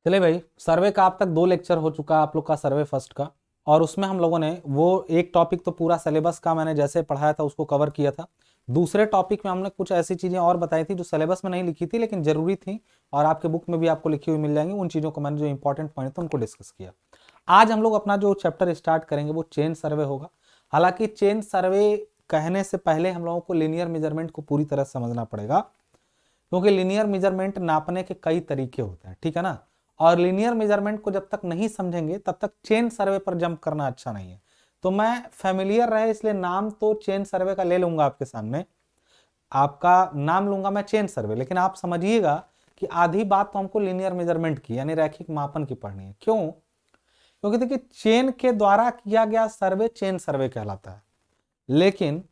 चले भाई, सर्वे का अब तक 2 लेक्चर हो चुका है आप लोग का, सर्वे फर्स्ट का। और उसमें हम लोगों ने वो एक टॉपिक तो पूरा सिलेबस का मैंने जैसे पढ़ाया था उसको कवर किया था। दूसरे टॉपिक में हमने कुछ ऐसी चीजें और बताई थी जो सिलेबस में नहीं लिखी थी लेकिन जरूरी थी, और आपके बुक में भी आपको लिखी हुई मिल जाएंगी। उन चीजों को मैंने जो इंपॉर्टेंट पॉइंट थे उनको डिस्कस किया। आज हम लोग अपना जो चैप्टर स्टार्ट करेंगे वो चेन सर्वे होगा। हालांकि चेन सर्वे कहने से पहले हम लोगों को लीनियर मेजरमेंट को पूरी तरह समझना पड़ेगा, क्योंकि लीनियर मेजरमेंट नापने के कई तरीके होते हैं, ठीक है ना। और लीनियर मेजरमेंट को जब तक नहीं समझेंगे तब तक चेन सर्वे पर जंप करना अच्छा नहीं है। तो मैं फैमिलियर रहे इसलिए नाम तो चेन सर्वे का ले लूंगा, आपके सामने आपका नाम लूंगा मैं चेन सर्वे, लेकिन आप समझिएगा कि आधी बात तो हमको लीनियर मेजरमेंट की यानी रैखिक मापन की पढ़नी है। क्यों? क्योंकि देखिए, चेन के द्वारा किया गया सर्वे चेन सर्वे कहलाता है, लेकिन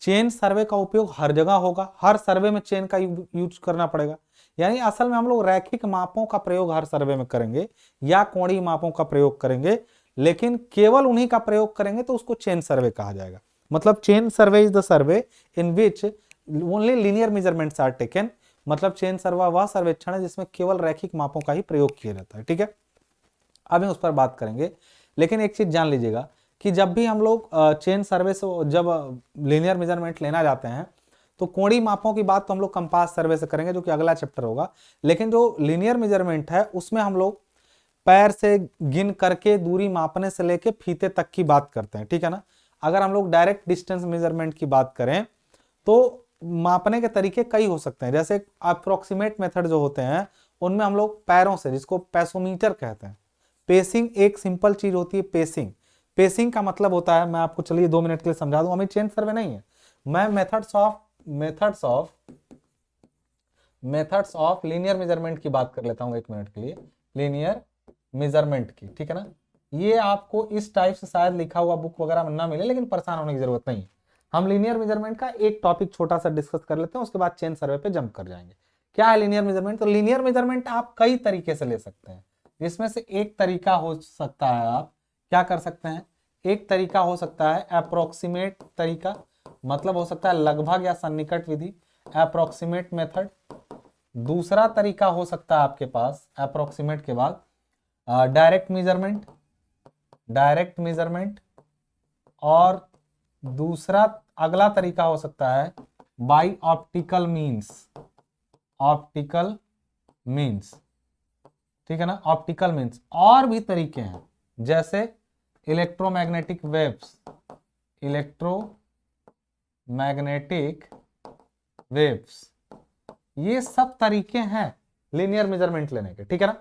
चेन सर्वे का उपयोग हर जगह होगा, हर सर्वे में चेन का यूज करना पड़ेगा। यानी असल में हम लोग रैखिक मापों का प्रयोग हर सर्वे में करेंगे या कोणीय मापों का प्रयोग करेंगे, लेकिन केवल उन्हीं का प्रयोग करेंगे तो उसको चेन सर्वे कहा जाएगा। मतलब chain survey is the survey in which only linear measurements are taken. मतलब चेन सर्वा वह सर्वेक्षण है जिसमें केवल रैखिक मापों का ही प्रयोग किया जाता है, ठीक है। अब हम उस पर बात करेंगे, लेकिन एक चीज जान लीजिएगा कि जब भी हम लोग चेन सर्वे से जब लीनियर मेजरमेंट लेना जाते हैं तो कोणीय मापों की बात तो हम लोग कंपास सर्वे से करेंगे, जो कि अगला चैप्टर होगा। लेकिन जो लीनियर मेजरमेंट है उसमें हम लोग पैर से गिन करके दूरी मापने से लेके फीते तक की बात करते हैं, ठीक है ना। अगर हम लोग डायरेक्ट डिस्टेंस मेजरमेंट की बात करें तो मापने के तरीके कई हो सकते हैं। जैसे अप्रोक्सीमेट मेथड जो होते हैं उनमें हम लोग पैरों से, जिसको पेसोमीटर कहते हैं, पेसिंग एक सिंपल चीज होती है। पेसिंग पेसिंग का मतलब होता है, मैं आपको चलिए 2 मिनट के लिए समझा दूं, हमें चेन सर्वे नहीं है। मैं मेथड्स ऑफ लीनियर मेजरमेंट की बात कर लेता हूं 1 मिनट के लिए, लीनियर मेजरमेंट की, ठीक है ना। ये आपको इस टाइप से शायद लिखा हुआ बुक वगैरह में ना मिले, लेकिन परेशान होने की जरूरत नहीं है। हम लीनियर मेजरमेंट का एक टॉपिक छोटा सा डिस्कस कर लेते हैं, उसके बाद चेन सर्वे पे जंप कर जाएंगे। क्या है लीनियर मेजरमेंट? तो लीनियर मेजरमेंट आप कई तरीके से ले सकते हैं, जिसमें से एक तरीका हो सकता है, आप क्या कर सकते हैं, एक तरीका हो सकता है अप्रोक्सीमेट तरीका, मतलब हो सकता है लगभग या सन्निकट विधि, अप्रोक्सीमेट मेथड। दूसरा तरीका हो सकता है आपके पास अप्रोक्सीमेट के बाद डायरेक्ट मेजरमेंट, और दूसरा अगला तरीका हो सकता है बाई ऑप्टिकल मीन्स, ठीक है ना, ऑप्टिकल मीन्स। और भी तरीके हैं जैसे इलेक्ट्रोमैग्नेटिक वेव्स, ये सब तरीके हैं लीनियर मेजरमेंट लेने के, ठीक है ना।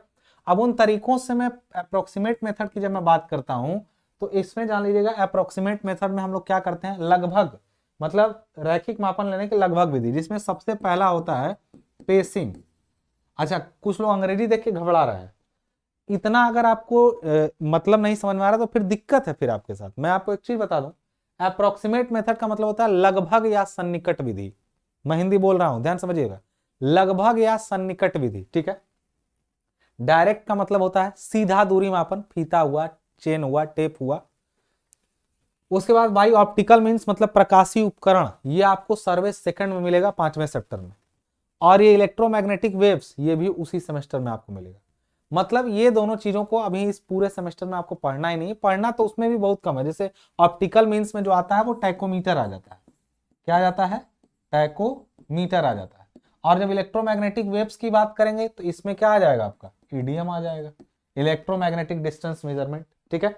अब उन तरीकों से मैं अप्रोक्सीमेट मेथड की जब मैं बात करता हूं तो इसमें जान लीजिएगा अप्रोक्सीमेट मेथड में हम लोग क्या करते हैं, लगभग, मतलब रैखिक मापन लेने की लगभग विधि, जिसमें सबसे पहला होता है पेसिंग। अच्छा, कुछ लोग अंग्रेजी देख के घबरा रहे हैं, इतना अगर आपको मतलब नहीं समझ में आ रहा तो फिर दिक्कत है फिर आपके साथ। मैं आपको एक चीज बता दूं, अप्रोक्सीमेट मेथड का मतलब होता है लगभग या सन्निकट विधि। मैं हिंदी बोल रहा हूं, ध्यान समझिएगा, लगभग या सन्निकट विधि, ठीक है। डायरेक्ट का मतलब होता है सीधा दूरी मापन, फीता हुआ, चेन हुआ, टेप हुआ। उसके बाद बाई ऑप्टिकल मीन्स मतलब प्रकाशीय उपकरण, ये आपको सर्वे सेकंड में मिलेगा 5वें सेमेस्टर में। और ये इलेक्ट्रोमैग्नेटिक वेव्स, ये भी उसी सेमेस्टर में आपको मिलेगा। मतलब ये दोनों चीजों को अभी इस पूरे सेमेस्टर में आपको पढ़ना ही नहीं है, पढ़ना तो उसमें भी बहुत कम है। जैसे ऑप्टिकल मीन्स में जो आता है वो टैकोमीटर आ जाता है। क्या आ जाता है? टैकोमीटर आ जाता है। और जब इलेक्ट्रोमैग्नेटिक वेव्स की बात करेंगे तो इसमें क्या आ जाएगा, आपका ईडीएम आ जाएगा, इलेक्ट्रोमैग्नेटिक डिस्टेंस मेजरमेंट, ठीक है।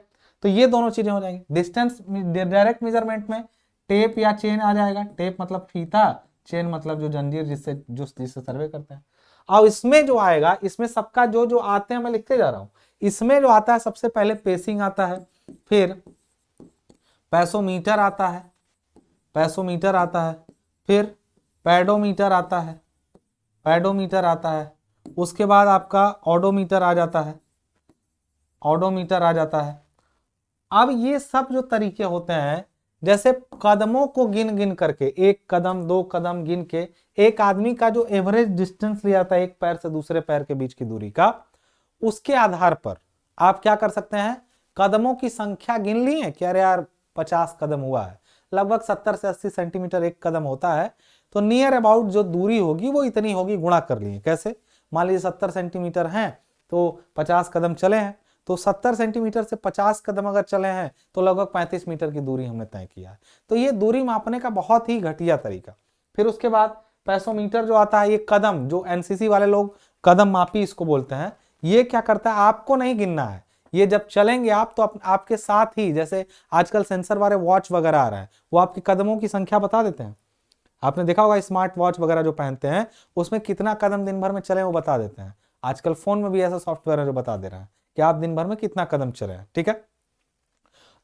तो ये दोनों चीजें हो जाएंगी। डिस्टेंस डायरेक्ट मेजरमेंट में टेप या चेन आ जाएगा, टेप मतलब फीता, चेन मतलब जो जंजीर जिससे सर्वे करते हैं। अब इसमें जो आएगा, इसमें सबका जो जो आते हैं मैं लिखते जा रहा हूं। इसमें जो आता है सबसे पहले पेसिंग आता है, फिर पैसोमीटर आता है, फिर पैडोमीटर आता है, उसके बाद आपका ऑडोमीटर आ जाता है। अब ये सब जो तरीके होते हैं, जैसे कदमों को गिन गिन करके, 1 कदम 2 कदम गिन के एक आदमी का जो एवरेज डिस्टेंस लिया जाता है एक पैर से दूसरे पैर के बीच की दूरी का, उसके आधार पर आप क्या कर सकते हैं, कदमों की संख्या गिन ली है कि अरे यार 50 कदम हुआ है, लगभग 70 से 80 सेंटीमीटर एक कदम होता है, तो नियर अबाउट जो दूरी होगी वो इतनी होगी, गुणा कर लिए। कैसे? मान लीजिए 70 सेंटीमीटर है तो 50 कदम चले हैं, तो 70 सेंटीमीटर से 50 कदम अगर चले हैं तो लगभग 35 मीटर की दूरी हमने तय किया है। तो ये दूरी मापने का बहुत ही घटिया तरीका। फिर उसके बाद पैसोमीटर जो आता है, ये कदम, जो एनसीसी वाले लोग कदम मापी इसको बोलते हैं, ये क्या करता है, आपको नहीं गिनना है, ये जब चलेंगे आप तो आपके साथ ही, जैसे आजकल सेंसर वाले वॉच वगैरह आ रहा है, वो आपके कदमों की संख्या बता देते हैं। आपने देखा होगा स्मार्ट वॉच वगैरह जो पहनते हैं उसमें कितना कदम दिन भर में चले वो बता देते हैं। आजकल फोन में भी ऐसा सॉफ्टवेयर है जो बता दे रहा है कि आप दिन भर में कितना कदम चले हैं, ठीक है।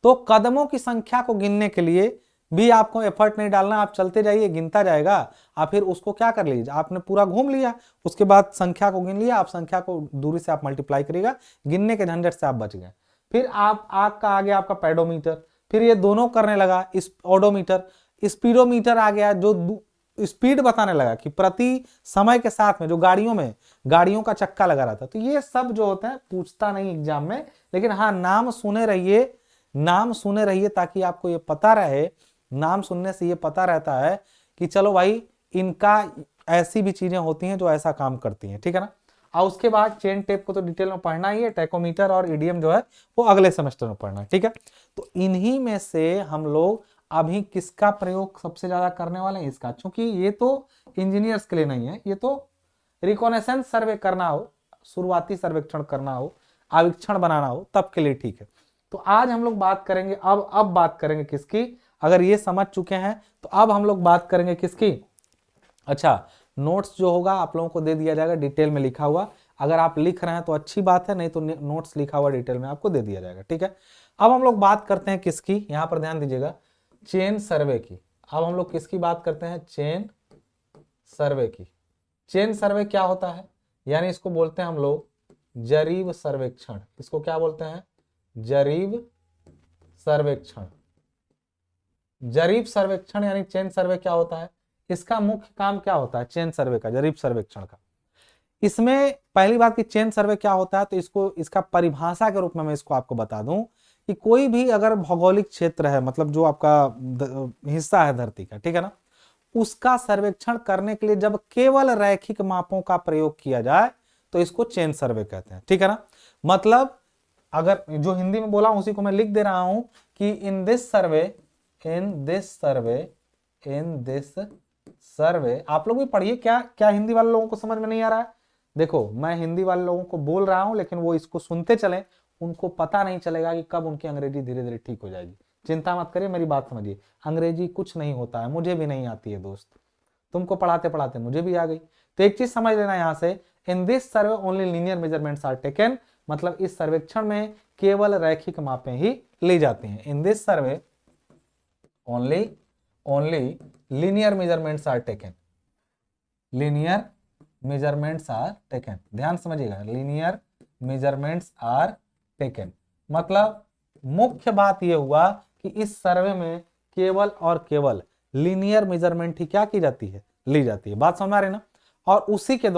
तो कदमों की संख्या को गिनने के लिए भी आपको एफर्ट नहीं डालना, आप चलते जाइए, गिनता जाएगा। आप फिर उसको क्या कर लीजिए, आपने पूरा घूम लिया, उसके बाद संख्या को गिन लिया, आप संख्या को दूरी से आप मल्टीप्लाई करिएगा, गिनने के झंझट से आप बच गए। फिर आप आग का आ गया आपका पेडोमीटर, फिर ये दोनों करने लगा इस ओडोमीटर, स्पीडोमीटर आ गया जो स्पीड बताने लगा कि प्रति समय के साथ में जो गाड़ियों में गाड़ियों का चक्का लगा रहता। तो ये सब जो होता है पूछता नहीं एग्जाम में, लेकिन हाँ नाम सुने रहिए, नाम सुने रहिए ताकि आपको ये पता रहे, नाम सुनने से ये पता रहता है कि चलो भाई इनका ऐसी भी चीजें होती हैं जो ऐसा काम करती हैं, ठीक है ना। और उसके बाद चेन टेप को तो डिटेल में पढ़ना ही है, टैकोमीटर और ईडीएम जो है वो अगले सेमेस्टर में पढ़ना है, ठीक है। तो इन्हीं में से हम लोग अभी किसका प्रयोग सबसे ज्यादा करने वाले हैं, इसका, क्योंकि ये तो इंजीनियर्स के लिए नहीं है, ये तो रिकॉनेसेंस सर्वे करना हो, शुरुआती सर्वेक्षण करना हो, आवीक्षण बनाना हो, तब के लिए ठीक है। तो आज हम लोग बात करेंगे, अब बात करेंगे किसकी, अगर ये समझ चुके हैं तो अब हम लोग बात करेंगे किसकी। अच्छा, नोट्स जो होगा आप लोगों को दे दिया जाएगा डिटेल में लिखा हुआ, अगर आप लिख रहे हैं तो अच्छी बात है, नहीं तो नोट्स लिखा हुआ डिटेल में आपको दे दिया जाएगा, ठीक है। अब हम लोग बात करते हैं किसकी, यहां पर ध्यान दीजिएगा, चेन सर्वे की। अब हम लोग किसकी बात करते हैं, चेन सर्वे की। चेन सर्वे क्या होता है, यानी इसको बोलते हैं हम लोग जरीब सर्वेक्षण। इसको क्या बोलते हैं, जरीब सर्वेक्षण। जरीब सर्वेक्षण यानी चेन सर्वे क्या होता है, इसका मुख्य काम क्या होता है चेन सर्वे का, जरीब सर्वेक्षण का। इसमें पहली बात कि चेन सर्वे क्या होता है, तो इसको इसका परिभाषा के रूप में मैं इसको आपको बता दूं कि कोई भी अगर भौगोलिक क्षेत्र है, मतलब जो आपका हिस्सा है धरती का, ठीक है ना, उसका सर्वेक्षण करने के लिए जब केवल रैखिक मापों का प्रयोग किया जाए तो इसको चेन सर्वे कहते हैं, ठीक है ना। मतलब अगर जो हिंदी में बोला उसी को मैं लिख दे रहा हूं कि इन दिस सर्वे आप लोग भी पढ़िए, क्या क्या हिंदी वाले लोगों को समझ में नहीं आ रहा है, देखो मैं हिंदी वाले लोगों को बोल रहा हूं लेकिन वो इसको सुनते चले, उनको पता नहीं चलेगा कि कब उनकी अंग्रेजी धीरे धीरे ठीक हो जाएगी। चिंता मत करिए, मेरी बात समझिए, अंग्रेजी कुछ नहीं होता है, मुझे भी नहीं आती है दोस्त, तुमको पढ़ाते पढ़ाते मुझे भी आ गई। तो एक चीज समझ लेना यहां से, in this survey only linear measurements are taken, मतलब इस सर्वेक्षण में केवल रैखिक मापें ही ली जाती हैं। In this survey only linear measurements are taken, linear measurements are taken, ध्यान समझिएगा, लीनियर मेजरमेंट्स आर टेकन। मतलब मुख्य बात यह हुआ कि इस सर्वे में केवल और केवल लीनियर मेजरमेंट ही क्या की जाती है, ली जाती है। बात समझ आ रही ना, और उसी के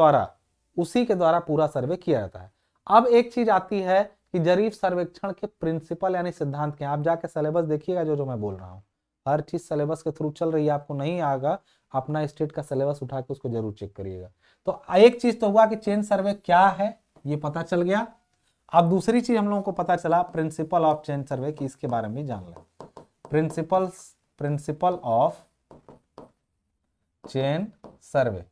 द्वारा पूरा सर्वे किया जाता है। अब एक चीज आती है कि जरीब सर्वेक्षण के प्रिंसिपल यानी सिद्धांत के, आप जाके सिलेबस देखिएगा, जो मैं बोल रहा हूँ हर चीज सिलेबस के थ्रू चल रही है, आपको नहीं आएगा अपना स्टेट का सिलेबस उठा के उसको जरूर चेक करिएगा। तो एक चीज तो हुआ कि चेन सर्वे क्या है ये पता चल गया। अब दूसरी चीज हम लोगों को पता चला प्रिंसिपल ऑफ चेन सर्वे की, इसके बारे में जान लें। प्रिंसिपल ऑफ चेन सर्वे,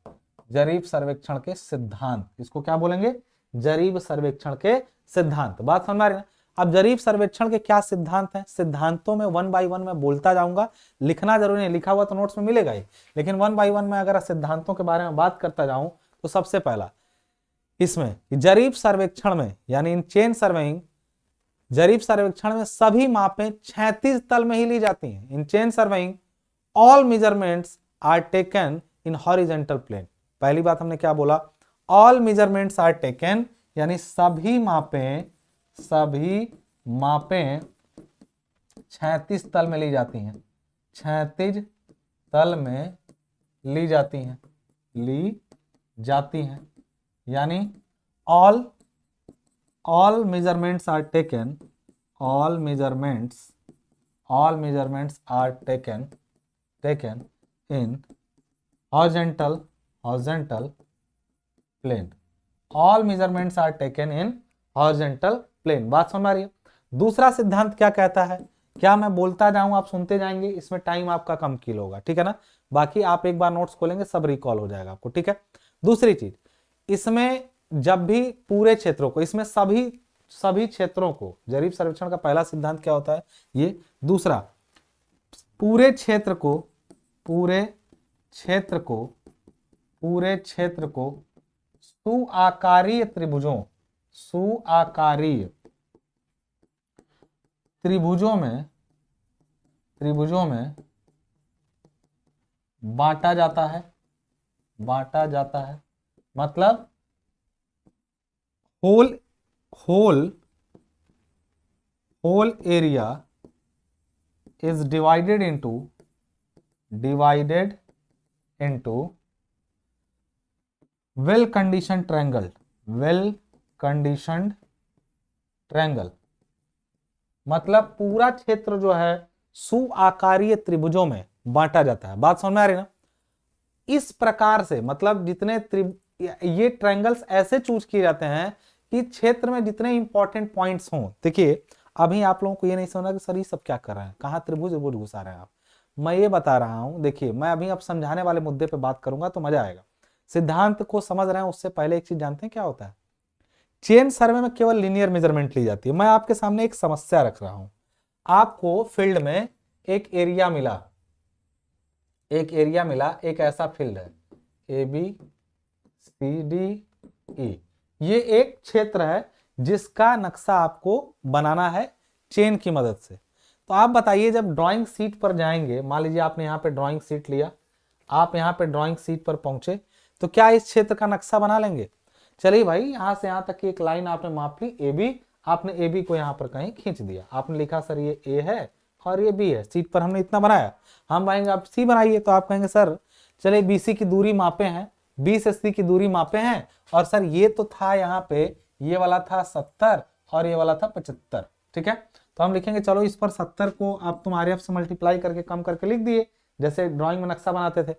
जरीब सर्वेक्षण के सिद्धांत, इसको क्या बोलेंगे, जरीब सर्वेक्षण के सिद्धांत। बात समझ आ रही है। अब जरीब सर्वेक्षण के क्या सिद्धांत हैं, सिद्धांतों में वन बाय वन मैं बोलता जाऊंगा, लिखना जरूरी नहीं, लिखा हुआ तो नोट्स में मिलेगा ही, लेकिन वन बाय वन में अगर सिद्धांतों के बारे में बात करता जाऊं तो सबसे पहला इसमें जरीब सर्वेक्षण में यानी इन चेन सर्वेइंग, जरीब सर्वेक्षण में सभी मापें क्षैतिज तल में ही ली जाती हैं। In chain surveying all measurements are taken in horizontal plane. पहली बात हमने क्या बोला, ऑल मेजरमेंट्स आर टेकन यानी सभी मापें क्षैतिज तल में ली जाती हैं, क्षैतिज तल में ली जाती हैं, यानी all measurements are taken in horizontal plane, all measurements are taken in horizontal plane. बात समझ आ रही है। दूसरा सिद्धांत क्या कहता है, क्या मैं बोलता जाऊं आप सुनते जाएंगे, इसमें टाइम आपका कम किल होगा, ठीक है ना। बाकी आप एक बार नोट्स खोलेंगे सब रिकॉल हो जाएगा आपको, ठीक है। दूसरी चीज, इसमें जब भी पूरे क्षेत्रों को, इसमें सभी क्षेत्रों को, जरीब सर्वेक्षण का पहला सिद्धांत क्या होता है ये। दूसरा, पूरे क्षेत्र को सुआकारीय त्रिभुजों में बांटा जाता है। मतलब whole area is divided into well conditioned triangle। मतलब पूरा क्षेत्र जो है सुआकारीय त्रिभुजों में बांटा जाता है। बात समझ में आ रही ना। इस प्रकार से मतलब जितने ये ट्रायंगल्स ऐसे चूज किए जाते हैं कि क्षेत्र में जितने इंपॉर्टेंट पॉइंट्स हों। देखिए अभी आप लोगों को ये नहीं समझना कि सर ये सब क्या कर रहे हैं, कहाँ त्रिभुज घुसा रहे हैं आप। मैं ये बता रहा हूं, देखिए मैं अभी अब समझाने वाले मुद्दे पे बात करूंगा तो मजा आएगा। सिद्धांत को समझ रहे हैं, उससे पहले एक चीज जानते हैं क्या होता है। चेन सर्वे में केवल लीनियर मेजरमेंट ली जाती है। मैं आपके सामने एक समस्या रख रहा हूं। आपको फील्ड में एक एरिया मिला, एक ऐसा फील्ड है ABCDE। ये एक क्षेत्र है जिसका नक्शा आपको बनाना है चेन की मदद से। तो आप बताइए जब ड्राइंग सीट पर जाएंगे, मान लीजिए आपने यहाँ पे ड्राइंग सीट लिया, आप यहाँ पे ड्राइंग सीट पर पहुंचे, तो क्या इस क्षेत्र का नक्शा बना लेंगे। चलिए भाई, यहां से यहां तक की एक लाइन आपने माप ली AB, आपने AB को यहाँ पर कहीं खींच दिया, आपने लिखा सर ये A है और ये B है। सीट पर हमने इतना बनाया, हम कहेंगे आप C बनाइए, तो आप कहेंगे सर चलिए BC की दूरी मापे हैं, B से C की दूरी मापे हैं, और सर ये तो था यहाँ पे, ये वाला था 70 और ये वाला था 75, ठीक है। तो हम लिखेंगे चलो इस पर 70 को आप तुम RF से मल्टीप्लाई करके कम करके लिख दिए, जैसे ड्राइंग में नक्शा बनाते थे।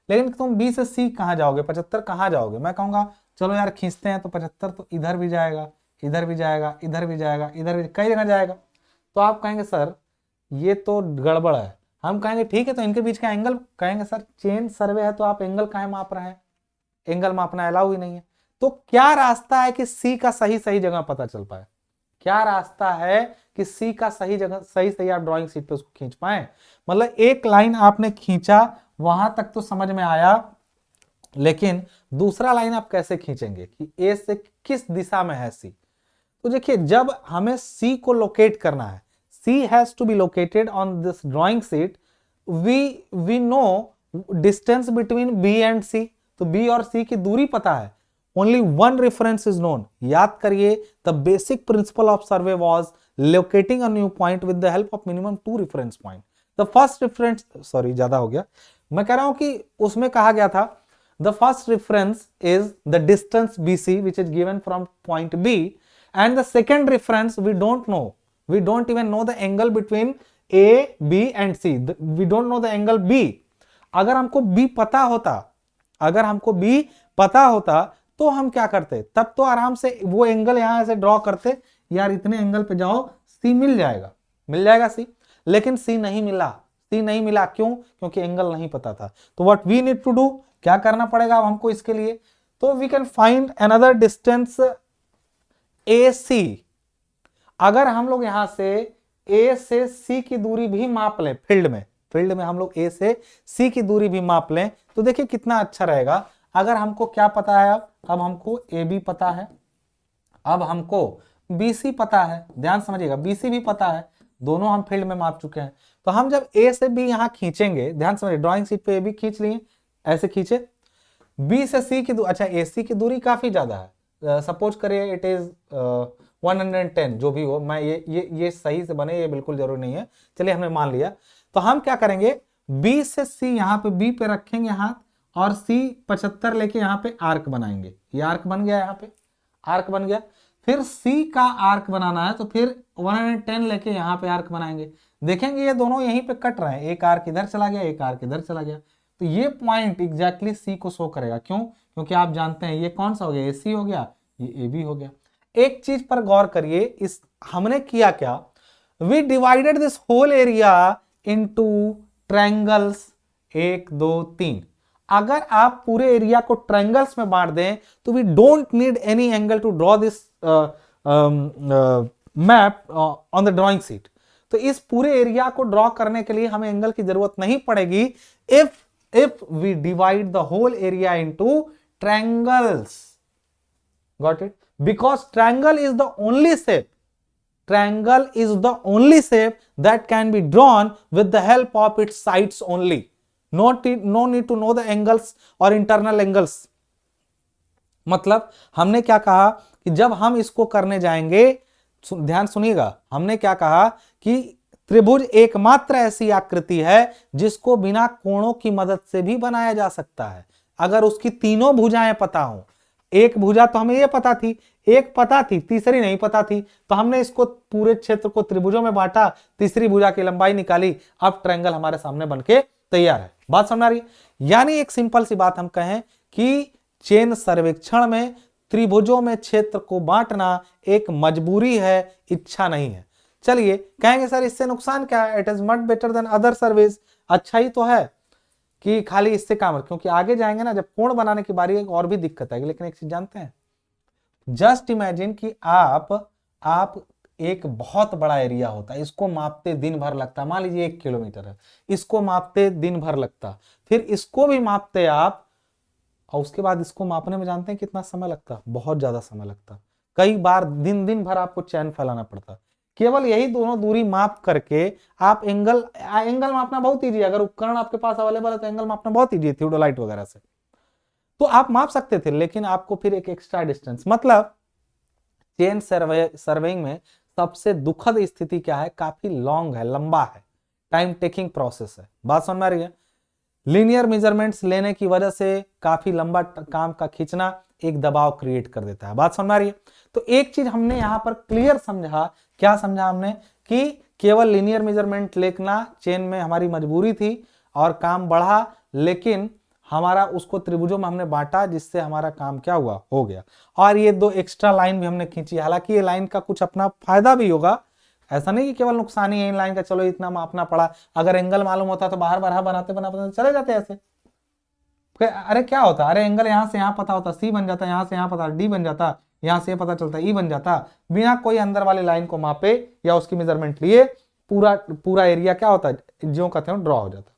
लेकिन तुम B से C कहाँ जाओगे, 75 कहाँ जाओगे। मैं कहूंगा चलो यार खींचते हैं, तो 75 तो इधर भी जाएगा, इधर भी जाएगा, इधर भी जाएगा, इधर भी, कई जगह जाएगा। तो आप कहेंगे सर ये तो गड़बड़ है। हम कहेंगे ठीक है, तो इनके बीच का एंगल, कहेंगे सर चेन सर्वे है तो आप एंगल काहे माप रहे हैं, एंगल मापना अलाउ ही नहीं है। तो क्या रास्ता है कि सी का सही जगह पता चल पाए, क्या रास्ता है कि सी का सही जगह सही आप ड्राइंग शीट पे उसको खींच पाए। मतलब एक लाइन आपने खींचा, वहां तक तो समझ में आया, लेकिन दूसरा लाइन आप कैसे खींचेंगे कि ए से किस दिशा में है सी। तो देखिए जब हमें सी को लोकेट करना है, C has to be located on this drawing sheet, we know distance between B and C. तो बी और सी की दूरी पता है, only one reference is known. याद करिए the basic principle of survey was locating a new point with the help of minimum 2 reference point. The first reference, sorry ज्यादा हो गया, मैं कह रहा हूं कि उसमें कहा गया था the first reference is the distance BC which is given from point B, and the second reference we don't know, we don't even know the angle between A, B and C, we don't know the angle B। अगर हमको B पता होता तो हम क्या करते, तब तो आराम से वो एंगल यहां से ड्रॉ करते, यार इतने एंगल पे जाओ C मिल जाएगा C। लेकिन C नहीं मिला, क्यों, क्योंकि एंगल नहीं पता था। तो what we need to do, क्या करना पड़ेगा अब हमको इसके लिए, तो we can find another distance AC। अगर हम लोग यहां से A से C की दूरी भी माप लें, फील्ड में हम लोग A से C की दूरी भी माप लें, तो देखिए कितना अच्छा रहेगा। अगर हमको क्या पता है, अब हमको AB पता है, अब हमको BC पता है, ध्यान समझिएगा BC भी पता है, दोनों हम फील्ड में माप चुके हैं। तो हम जब A से B यहां खींचेंगे, ध्यान समझिए ड्राइंग शीट पे AB खींच लिए, ऐसे खींचे, B से C की दूरी, अच्छा AC की दूरी काफी ज्यादा है, सपोज करिए इट इज 110, जो भी हो, मैं ये सही से बने ये बिल्कुल जरूरी नहीं है, चलिए हमने मान लिया। तो हम क्या करेंगे, B से C यहाँ पे B पे रखेंगे हाथ, और C 75 लेके यहाँ पे आर्क बनाएंगे, ये आर्क बन गया, यहाँ पे आर्क बन गया। फिर C का आर्क बनाना है, तो फिर 110 लेके यहाँ पे आर्क बनाएंगे, देखेंगे ये दोनों यहीं पे कट रहे हैं, एक आर्क इधर चला गया, एक आर्क इधर चला गया। तो ये पॉइंट एग्जैक्टली C को शो करेगा, क्यों, क्योंकि आप जानते हैं ये कौन सा हो गया, AC हो गया, ये AB हो गया। एक चीज पर गौर करिए, इस हमने किया क्या, we divided this whole area into triangles, 1 2 3। अगर आप पूरे एरिया को ट्रायंगल्स में बांट दें तो we don't need any angle to draw this map on the drawing sheet. तो इस पूरे एरिया को ड्रॉ करने के लिए हमें एंगल की जरूरत नहीं पड़ेगी if we divide the whole area into triangles. Got it? Because triangle is the only shape. Triangle is the only shape that can be drawn with the help of its sides only. No need to know the angles or internal angles. मतलब हमने क्या कहा कि जब हम इसको करने जाएंगे, ध्यान सुनिएगा, हमने क्या कहा कि त्रिभुज एकमात्र ऐसी आकृति है जिसको बिना कोणों की मदद से भी बनाया जा सकता है। अगर उसकी तीनों भुजाएं पता हो, एक भुजा तो हमें ये पता थी, एक पता थी, तीसरी नहीं पता थी, तो हमने इसको पूरे क्षेत्र को त्रिभुजों में बांटा, तीसरी भुजा की लंबाई निकाली, अब ट्रायंगल हमारे सामने बनके तैयार है। बात समझ आ रही है? यानी एक सिंपल सी बात हम कहें कि चेन सर्वेक्षण में त्रिभुजों में क्षेत्र को बांटना एक मजबूरी है, इच्छा नहीं है। चलिए कहेंगे सर इससे नुकसान क्या है, it is much better than other service. अच्छा ही तो है कि खाली इससे काम, क्योंकि आगे जाएंगे ना, जब कोण बनाने की बारी और भी दिक्कत आएगी। लेकिन एक चीज जानते हैं, जस्ट इमेजिन कि आप एक बहुत बड़ा एरिया होता है, इसको मापते दिन भर लगता, मान लीजिए 1 किलोमीटर है, इसको मापते दिन भर लगता, फिर इसको भी मापते आप, और उसके बाद इसको मापने में जानते हैं कितना समय लगता, बहुत ज्यादा समय लगता, कई बार दिन भर आपको चैन फैलाना पड़ता। केवल यही दोनों दूरी माप करके आप एंगल मापना बहुत ईजी है। अगर उपकरण आपके पास अवेलेबल है तो एंगल मापना बहुत ईजी है, थियोडोलाइट वगैरह से तो आप माप सकते थे। लेकिन आपको फिर एक एक्स्ट्रा डिस्टेंस, मतलब चेन सर्वेइंग में सबसे दुखद स्थिति क्या है, काफी लॉन्ग है, लंबा है, टाइम टेकिंग प्रोसेस है। बात समझ में आ रही है? लीनियर मेजरमेंट्स लेने की वजह से काफी लंबा काम का खींचना एक दबाव क्रिएट कर देता है। बात समझ में आ रही है? तो एक चीज हमने यहां पर क्लियर समझा, क्या समझा हमने, कि केवल लीनियर मेजरमेंट लेना चेन में हमारी मजबूरी थी और काम बढ़ा, लेकिन हमारा उसको त्रिभुजों में हमने बांटा, जिससे हमारा काम क्या हुआ, हो गया। और ये 2 एक्स्ट्रा लाइन भी हमने खींची, हालांकि ये लाइन का कुछ अपना फायदा भी होगा, ऐसा नहीं कि केवल नुकसान ही है इन लाइन का, चलो इतना मापना पड़ा। अगर एंगल मालूम होता तो बाहर बनाते चले जाते ऐसे, अरे क्या होता, अरे एंगल यहां से यहां पता होता, सी बन जाता, यहां से यहां पता, डी बन जाता, यहां से पता चलता, ई बन जाता, बिना कोई अंदर वाली लाइन को मापे या उसकी मेजरमेंट लिए पूरा एरिया क्या होता, ज्यों का त्यों ड्रॉ हो जाता।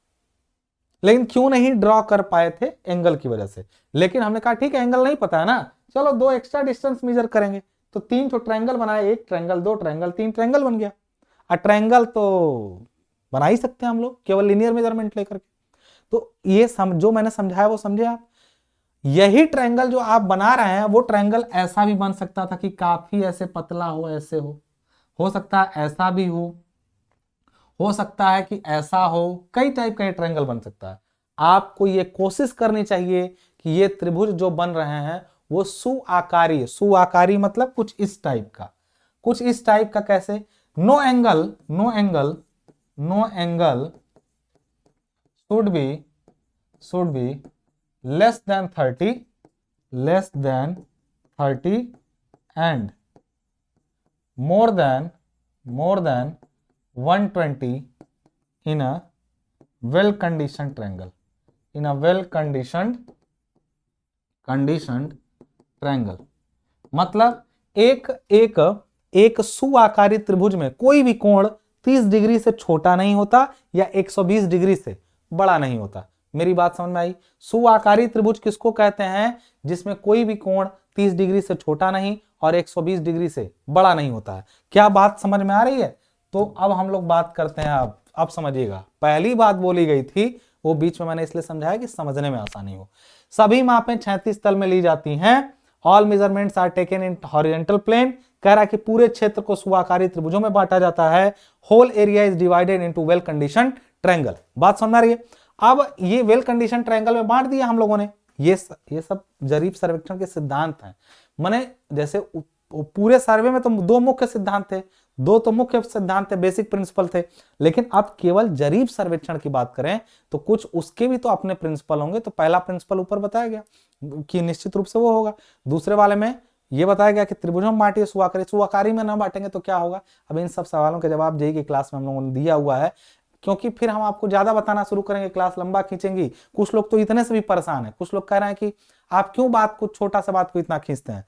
लेकिन क्यों नहीं ड्रॉ कर पाए थे, एंगल की वजह से। लेकिन हमने कहा ठीक है एंगल नहीं पता है ना, चलो 2 एक्स्ट्रा डिस्टेंस मेजर करेंगे, तो 3 तो ट्रायंगल बनाए, 1 ट्रायंगल, 2 ट्रायंगल, 3 ट्रायंगल बन गया। और ट्रायंगल तो बना ही सकते हैं हम लोग केवल लीनियर मेजरमेंट लेकर के। तो ये जो मैंने समझाया वो समझे आप। यही ट्रायंगल जो आप बना रहे हैं वो ट्रायंगल ऐसा भी बन सकता था कि काफी ऐसे पतला हो, ऐसे हो सकता है ऐसा भी हो सकता है कि ऐसा हो, कई टाइप का ये ट्रायंगल बन सकता है। आपको ये कोशिश करनी चाहिए कि ये त्रिभुज जो बन रहे हैं वो सुआकारी, सुआकारी मतलब कुछ इस टाइप का, कुछ इस टाइप का। कैसे? No angle should be less than 30 and more than 120 in a well conditioned triangle, मतलब एक सुआकारी त्रिभुज में कोई भी कोण 30 डिग्री से छोटा नहीं होता या 120 डिग्री से बड़ा नहीं होता। मेरी बात समझ में आई? सुआकारी त्रिभुज किसको कहते हैं? जिसमें कोई भी कोण 30 डिग्री से छोटा नहीं और 120 डिग्री से बड़ा नहीं होता है। क्या बात समझ में आ रही है? तो अब हम लोग बात करते हैं, अब समझिएगा। पहली बात बोली गई थी वो बीच में मैंने इसलिए समझाया कि समझने में आसानी हो। सभी मापें 36 तल में ली जाती हैं। All measurements are taken in horizontal plane. कह रहा है कि पूरे क्षेत्र को सुआकारी त्रिभुजों में बांटा जाता है। Whole area is divided into well conditioned triangle. बात समझ आ रही है? अब ये वेल कंडीशन ट्रायंगल में बांट दिया हम लोगों ने। ये सब जरीब सर्वेक्षण के सिद्धांत हैं। माने जैसे पूरे सर्वे में तो 2 मुख्य सिद्धांत थे, 2 तो मुख्य सिद्धांत थे, बेसिक प्रिंसिपल थे। लेकिन अब केवल जरीब सर्वेक्षण की बात करें तो कुछ उसके भी तो अपने प्रिंसिपल होंगे। तो पहला प्रिंसिपल ऊपर बताया गया, कि निश्चित रूप से वो होगा। दूसरे वाले में ये बताया गया कि त्रिभुजों में बांटिए सुआकारी, सुआकारी में ना बांटेंगे तो क्या होगा। अब इन सब सवालों के जवाब जेईई की क्लास में हम लोगों ने दिया हुआ है, क्योंकि फिर हम आपको ज्यादा बताना शुरू करेंगे, क्लास लंबा खींचेंगी। कुछ लोग तो इतने से भी परेशान है, कुछ लोग कह रहे हैं कि आप क्यों बात को, छोटा सा बात को इतना खींचते हैं।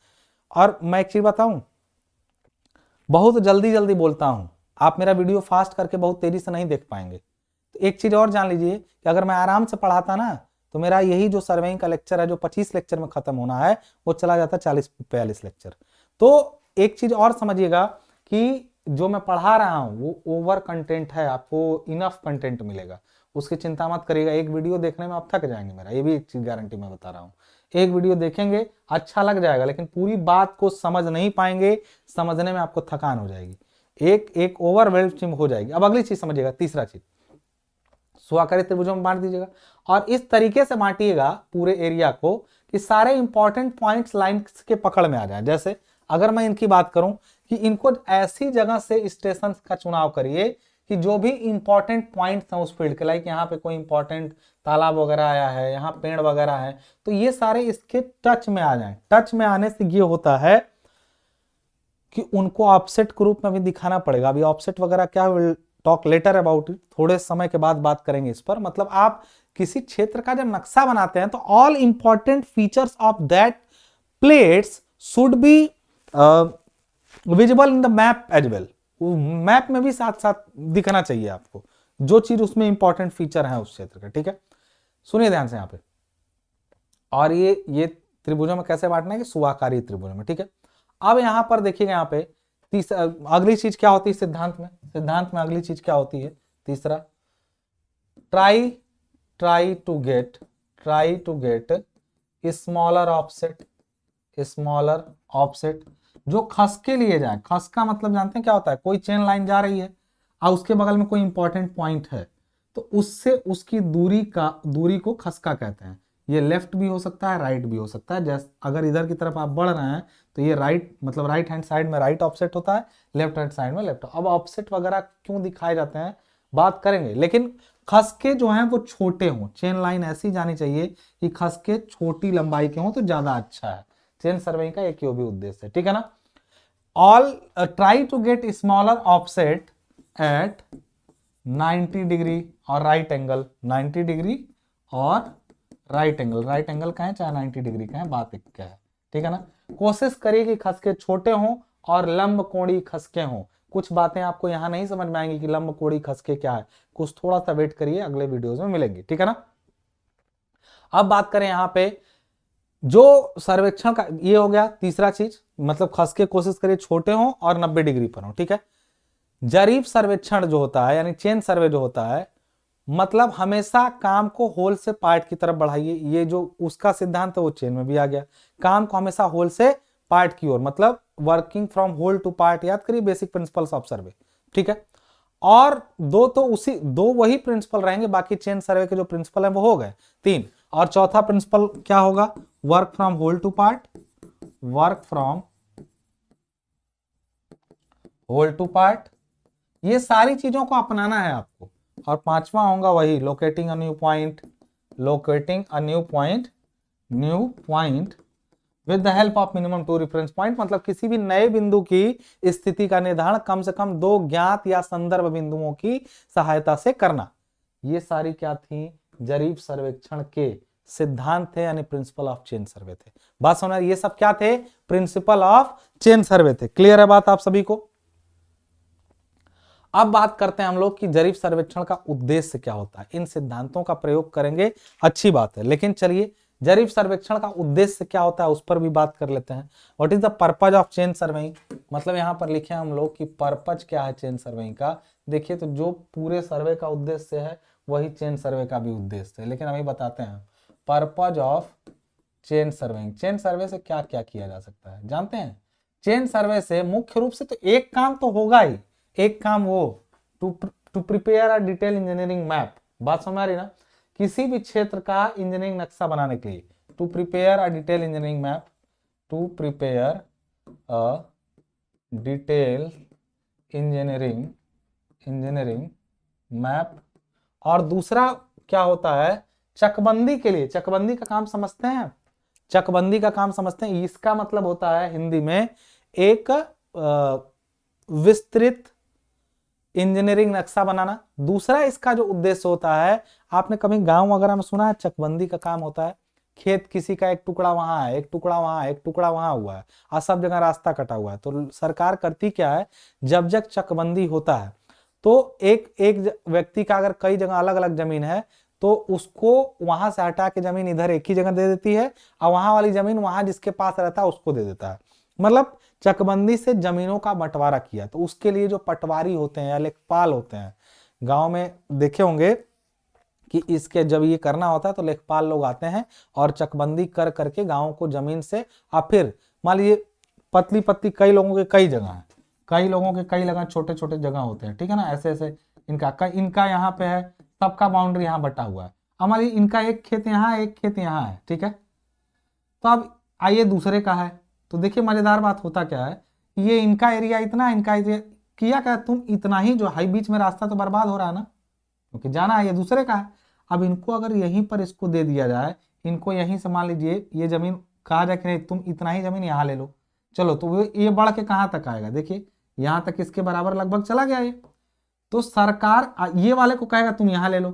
और मैं एक चीज बताऊं, बहुत जल्दी जल्दी बोलता हूं, आप मेरा वीडियो फास्ट करके बहुत तेजी से नहीं देख पाएंगे। तो एक चीज और जान लीजिए कि अगर मैं आराम से पढ़ाता ना, तो मेरा यही जो सर्वेइंग का लेक्चर है जो 25 लेक्चर में खत्म होना है, वो चला जाता 40-42 लेक्चर। तो एक चीज और समझिएगा कि जो मैं पढ़ा रहा हूं वो ओवर कंटेंट है, आपको इनफ कंटेंट मिलेगा, उसकी चिंता मत करिएगा। एक वीडियो देखने में आप थक जाएंगे, मेरा ये भी एक चीज गारंटी मैं बता रहा हूँ। एक वीडियो देखेंगे अच्छा लग जाएगा, लेकिन पूरी बात को समझ नहीं पाएंगे, समझने में आपको थकान हो जाएगी, एक ओवरवेल्म हो जाएगी। अब अगली चीज समझिएगा, तीसरा चीज, स्वाकारी त्रिभुजों में बांट दीजिएगा और इस तरीके से बांटिएगा पूरे एरिया को कि सारे इंपॉर्टेंट पॉइंट्स लाइन के पकड़ में आ जाए। जैसे अगर मैं इनकी बात करूं कि इनको ऐसी जगह से स्टेशन का चुनाव करिए कि जो भी इंपॉर्टेंट पॉइंट्स हैं उस फील्ड के, लाइक यहाँ पे कोई इंपॉर्टेंट तालाब वगैरह आया है, यहाँ पेड़ वगैरह है, तो ये सारे इसके टच में आ जाएं। टच में आने से ये होता है कि उनको ऑफसेट के रूप में भी दिखाना पड़ेगा। अभी ऑफसेट वगैरह क्या, will talk later about it, थोड़े समय के बाद बात करेंगे इस पर। मतलब आप किसी क्षेत्र का जब नक्शा बनाते हैं तो all important features of that plates should be visible in the map as well. Map में भी साथ साथ दिखना चाहिए आपको जो चीज उसमें इंपॉर्टेंट फीचर है उस क्षेत्र का, ठीक है। सुनिए ध्यान से यहाँ पे, और ये त्रिभुजों में कैसे बांटना है कि सुआकारी त्रिभुजों में, ठीक है। अब यहां पर देखिएगा, यहाँ पे अगली चीज क्या होती है सिद्धांत में, सिद्धांत में अगली चीज क्या होती है, तीसरा, try to get smaller offset जो खस के लिए जाए। खस का मतलब जानते हैं क्या होता है, कोई चेन लाइन जा रही है और उसके बगल में कोई इंपॉर्टेंट पॉइंट है, तो उससे उसकी दूरी को खसका कहते हैं। ये लेफ्ट भी हो सकता है, राइट भी हो सकता है। जैसे अगर इधर की तरफ आप बढ़ रहे हैं तो ये राइट, मतलब राइट हैंड साइड में राइट ऑफसेट होता है, लेफ्ट हैंड साइड में लेफ्ट। अब ऑफसेट वगैरह क्यों दिखाए जाते हैं बात करेंगे, लेकिन खसके जो हैं वो छोटे हों। चेन लाइन ऐसी जानी चाहिए कि खसके छोटी लंबाई के हों तो ज्यादा अच्छा है। चेन सर्वेइंग का एक ही भी उद्देश्य है, ठीक है ना। All try to get smaller offset at 90 degree और राइट एंगल, 90 डिग्री और राइट एंगल का है चाहे 90 डिग्री का है, बात एक क्या है, ठीक है ना। कोशिश करिए कि खसके छोटे हों और लंब कोणी खसके हों। कुछ बातें आपको यहां नहीं समझ में आएंगी कि लंब कोणी खसके क्या है, कुछ थोड़ा सा वेट करिए, अगले वीडियोस में मिलेंगे, ठीक है ना। अब बात करें यहां पे जो सर्वेक्षण का, ये हो गया तीसरा चीज, मतलब खसके कोशिश करिए छोटे हों और 90 डिग्री पर हो, ठीक है। जरीब सर्वेक्षण जो होता है यानी चेन सर्वे जो होता है, मतलब हमेशा काम को होल से पार्ट की तरफ बढ़ाइए। ये जो उसका सिद्धांत है वो चेन में भी आ गया, काम को हमेशा होल से पार्ट की ओर, मतलब working from whole to part. याद करिए बेसिक प्रिंसिपल्स ऑफ सर्वे, ठीक है। और दो वही प्रिंसिपल रहेंगे, बाकी चेन सर्वे के जो प्रिंसिपल है वो हो गए 3। और चौथा प्रिंसिपल क्या होगा, work from whole to part, work from whole to part. ये सारी चीजों को अपनाना है आपको। और पांचवा होगा वही locating a new point with the help of minimum 2 reference point. मतलब किसी भी नए बिंदु की स्थिति का निर्धारण कम से कम 2 ज्ञात या संदर्भ बिंदुओं की सहायता से करना। ये सारी क्या थी, जरीब सर्वेक्षण के सिद्धांत थे, यानी प्रिंसिपल ऑफ चेन सर्वे थे। बात समझ, ये सब क्या थे, प्रिंसिपल ऑफ चेन सर्वे थे। क्लियर है बात आप सभी को। अब बात करते हैं हम लोग कि जरीब सर्वेक्षण का उद्देश्य क्या होता है। इन सिद्धांतों का प्रयोग करेंगे, अच्छी बात है, लेकिन चलिए जरीब सर्वेक्षण का उद्देश्य क्या होता है उस पर भी बात कर लेते हैं। What is the purpose of chain surveying, मतलब यहां पर लिखे हम लोग कि पर्पज क्या है चेन सर्वेइंग का। देखिए तो जो पूरे सर्वे का उद्देश्य है वही चेन सर्वे का भी उद्देश्य है, लेकिन अभी बताते हैं purpose of chain surveying. Chain survey से क्या क्या किया जा सकता है जानते हैं। चेन सर्वे से मुख्य रूप से तो एक काम तो होगा ही, एक काम वो to prepare a detail engineering map. बात समझ आ रही ना, किसी भी क्षेत्र का इंजीनियरिंग नक्शा बनाने के लिए to prepare a detail engineering map, to prepare a detail engineering map. और दूसरा क्या होता है, चकबंदी के लिए। चकबंदी का काम समझते हैं, चकबंदी का काम समझते हैं, इसका मतलब होता है हिंदी में एक विस्तृत इंजीनियरिंग नक्शा बनाना। दूसरा इसका जो उद्देश्य होता है, आपने कभी गांव वगैरह में सुना है चकबंदी का काम होता है, खेत किसी का एक टुकड़ा वहां है, एक टुकड़ा वहां है, एक टुकड़ा वहां हुआ है और सब जगह रास्ता कटा हुआ है, तो सरकार करती क्या है, जब जब चकबंदी होता है तो एक एक व्यक्ति का अगर कई जगह अलग अलग जमीन है तो उसको वहां से हटा के जमीन इधर एक ही जगह दे देती है और वहां वाली जमीन वहां जिसके पास रहता है उसको दे देता है। मतलब चकबंदी से जमीनों का बंटवारा किया, तो उसके लिए जो पटवारी होते हैं या लेखपाल होते हैं, गांव में देखे होंगे कि इसके जब ये करना होता है तो लेखपाल लोग आते हैं और चकबंदी कर करके गांव को जमीन से, और फिर मान लीजिए पतली पतली कई लोगों के कई जगह है, कई लोगों के कई जगह छोटे छोटे जगह होते हैं, ठीक है ना, ऐसे ऐसे इनका यहाँ पे है, सबका बाउंड्री यहाँ बटा हुआ है, हमारी इनका एक खेत यहाँ है, एक खेत यहाँ है, ठीक है। तो अब आइए दूसरे का है, तो देखिए मजेदार बात होता क्या है, ये इनका एरिया इतना, इनका एरिया किया क्या, तुम इतना ही जो हाई बीच में रास्ता तो बर्बाद हो रहा है ना, क्योंकि जाना है, ये दूसरे का है। अब इनको अगर यहीं पर इसको दे दिया जाए, इनको यहीं से मान लीजिए ये जमीन, कहा जाए कि नहीं तुम इतना ही जमीन यहाँ ले लो, चलो, तो ये बढ़ के कहाँ तक आएगा, देखिए यहाँ तक इसके बराबर लगभग चला गया ये, तो सरकार ये वाले को कहेगा तुम यहाँ ले लो,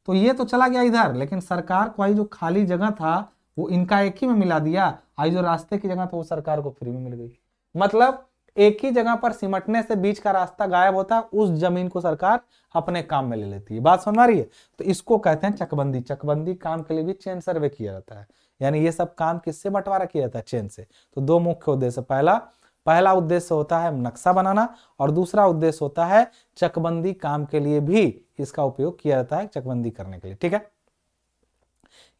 तो ये तो चला गया इधर, लेकिन सरकार को आई जो खाली जगह था वो इनका एक ही में मिला दिया, आई जो रास्ते की जगह था वो सरकार को फ्री में मिल गई। मतलब एक ही जगह पर सिमटने से बीच का रास्ता गायब होता है, उस जमीन को सरकार अपने काम में ले लेती है। बात समझ आ रही है? तो इसको कहते हैं चकबंदी। चकबंदी काम के लिए भी चेन सर्वे किया जाता है, यानी ये सब काम किससे बंटवारा किया जाता है, चेन से। तो दो मुख्य उद्देश्य, पहला उद्देश्य होता है नक्शा बनाना और दूसरा उद्देश्य होता है चकबंदी काम के लिए भी इसका उपयोग किया जाता है, चकबंदी करने के लिए, ठीक है।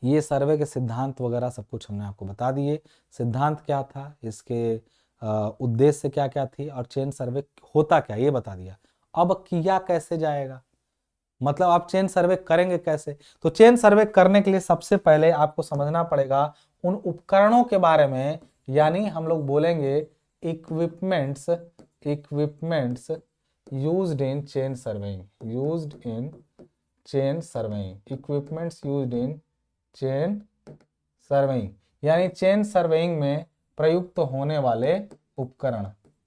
ये सर्वे के सिद्धांत वगैरह सब कुछ हमने आपको बता दिए, सिद्धांत क्या था, इसके उद्देश्य क्या क्या थी और चेन सर्वे होता क्या ये बता दिया। अब किया कैसे जाएगा, मतलब आप चेन सर्वे करेंगे कैसे, तो चेन सर्वे करने के लिए सबसे पहले आपको समझना पड़ेगा उन उपकरणों के बारे में, यानी हम लोग बोलेंगे equipments used in chain surveying, equipments used in chain surveying, यानी चेन सर्वेइंग में प्रयुक्त होने वाले उपकरण,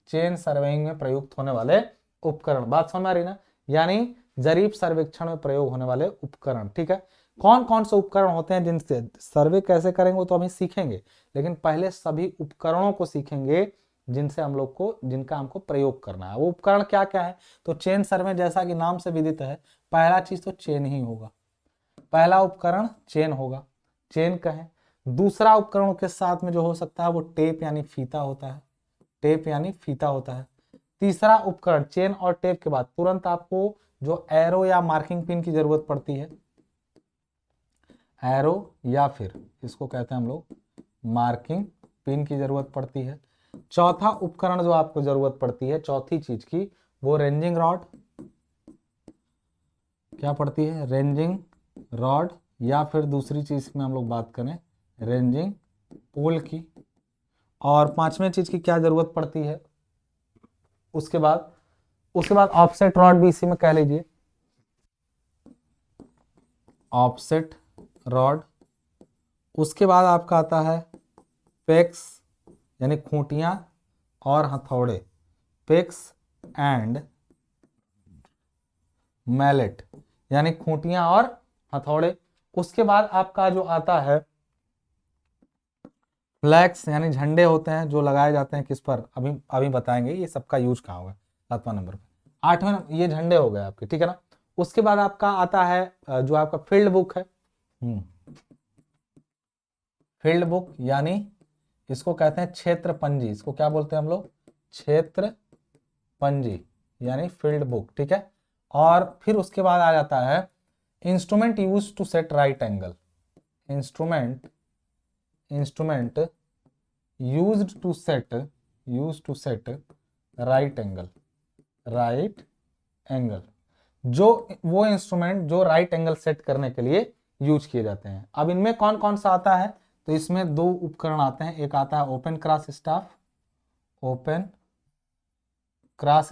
चेन सर्वेइंग में प्रयुक्त होने वाले उपकरण। बात समझ आ रही ना, यानी जरीब सर्वेक्षण में प्रयोग होने वाले उपकरण, ठीक है। कौन कौन से उपकरण होते हैं जिनसे सर्वे कैसे करेंगे वो तो हम सीखेंगे, लेकिन पहले सभी उपकरणों को सीखेंगे जिनसे हम लोग को, जिनका हमको प्रयोग करना है। वो उपकरण क्या क्या है, तो चेन सर्वे जैसा कि नाम से विदित है, पहला चीज तो चेन ही होगा, पहला उपकरण चेन होगा, चेन कहें। दूसरा उपकरणों के साथ में जो हो सकता है वो टेप यानी फीता होता है, टेप यानी फीता होता है। तीसरा उपकरण, चेन और टेप के बाद तुरंत आपको जो एरो या मार्किंग पिन की जरूरत पड़ती है, एरो या फिर इसको कहते हैं हम लोग मार्किंग पिन की जरूरत पड़ती है। चौथा उपकरण जो आपको जरूरत पड़ती है, चौथी चीज की, वो रेंजिंग रॉड, क्या पड़ती है, रेंजिंग रॉड, या फिर दूसरी चीज में हम लोग बात करें रेंजिंग पोल की। और पांचवें चीज की क्या जरूरत पड़ती है, उसके बाद ऑफसेट रॉड भी इसी में कह लीजिए, ऑफसेट रॉड। उसके बाद आपका आता है पेक्स यानी खूंटियां और हथौड़े, पेक्स एंड मैलेट यानी खूंटियां और हथौड़े। उसके बाद आपका जो आता है फ्लैग्स यानी झंडे होते हैं जो लगाए जाते हैं किस पर, अभी बताएंगे ये सबका यूज कहाँ होगा 7वां नंबर पे। 8वें नंबर ये झंडे हो गए आपके, ठीक है ना। उसके बाद आपका आता है जो आपका फील्ड बुक है, फील्ड बुक यानी इसको कहते हैं क्षेत्र पंजी, इसको क्या बोलते हैं हम लोग, क्षेत्र पंजी यानी फील्ड बुक, ठीक है। और फिर उसके बाद आ जाता है instrument use to set right angle, instrument used to set right angle, जो वो इंस्ट्रूमेंट जो राइट एंगल सेट करने के लिए यूज किए जाते हैं। अब इनमें कौन कौन सा आता है, तो इसमें दो उपकरण आते हैं, एक आता है ओपन क्रॉस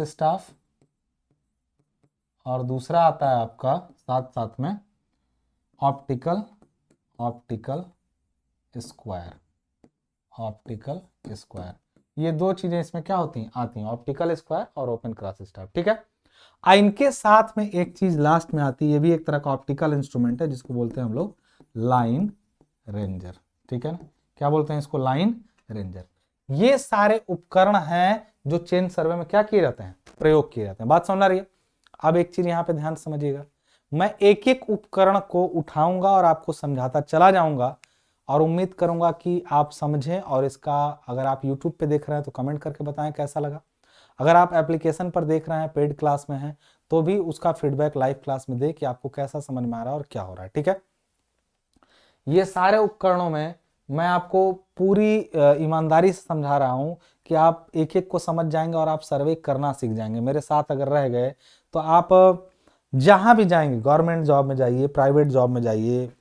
स्टाफ, और दूसरा आता है आपका साथ साथ में ऑप्टिकल स्क्वायर, ऑप्टिकल स्क्वायर, ये दो चीजें इसमें क्या होती हैं, आती हैं, ऑप्टिकल स्क्वायर और ओपन क्रॉस स्टाफ। ठीक है, इनके साथ में एक चीज लास्ट में आती है, ये भी एक तरह का ऑप्टिकल इंस्ट्रूमेंट है जिसको बोलते हैं हम लोग लाइन रेंजर। ठीक है ना, क्या बोलते हैं इसको, लाइन रेंजर। ये सारे उपकरण हैं जो चेन सर्वे में क्या किए जाते हैं, प्रयोग किए जाते हैं। बात समझ आ रही है। अब एक चीज यहां पे ध्यान समझिएगा, मैं एक एक उपकरण को उठाऊंगा और आपको समझाता चला जाऊंगा और उम्मीद करूंगा कि आप समझें। और इसका अगर आप YouTube पे देख रहे हैं तो कमेंट करके बताएं कैसा लगा। अगर आप एप्लीकेशन पर देख रहे हैं, पेड क्लास में हैं, तो भी उसका फीडबैक लाइव क्लास में दे कि आपको कैसा समझ में आ रहा है और क्या हो रहा है। ठीक है, ये सारे उपकरणों में मैं आपको पूरी ईमानदारी से समझा रहा हूं कि आप एक एक को समझ जाएंगे और आप सर्वे करना सीख जाएंगे। मेरे साथ अगर रह गए तो आप जहां भी जाएंगे, गवर्नमेंट जॉब में जाइए, प्राइवेट जॉब में जाइए,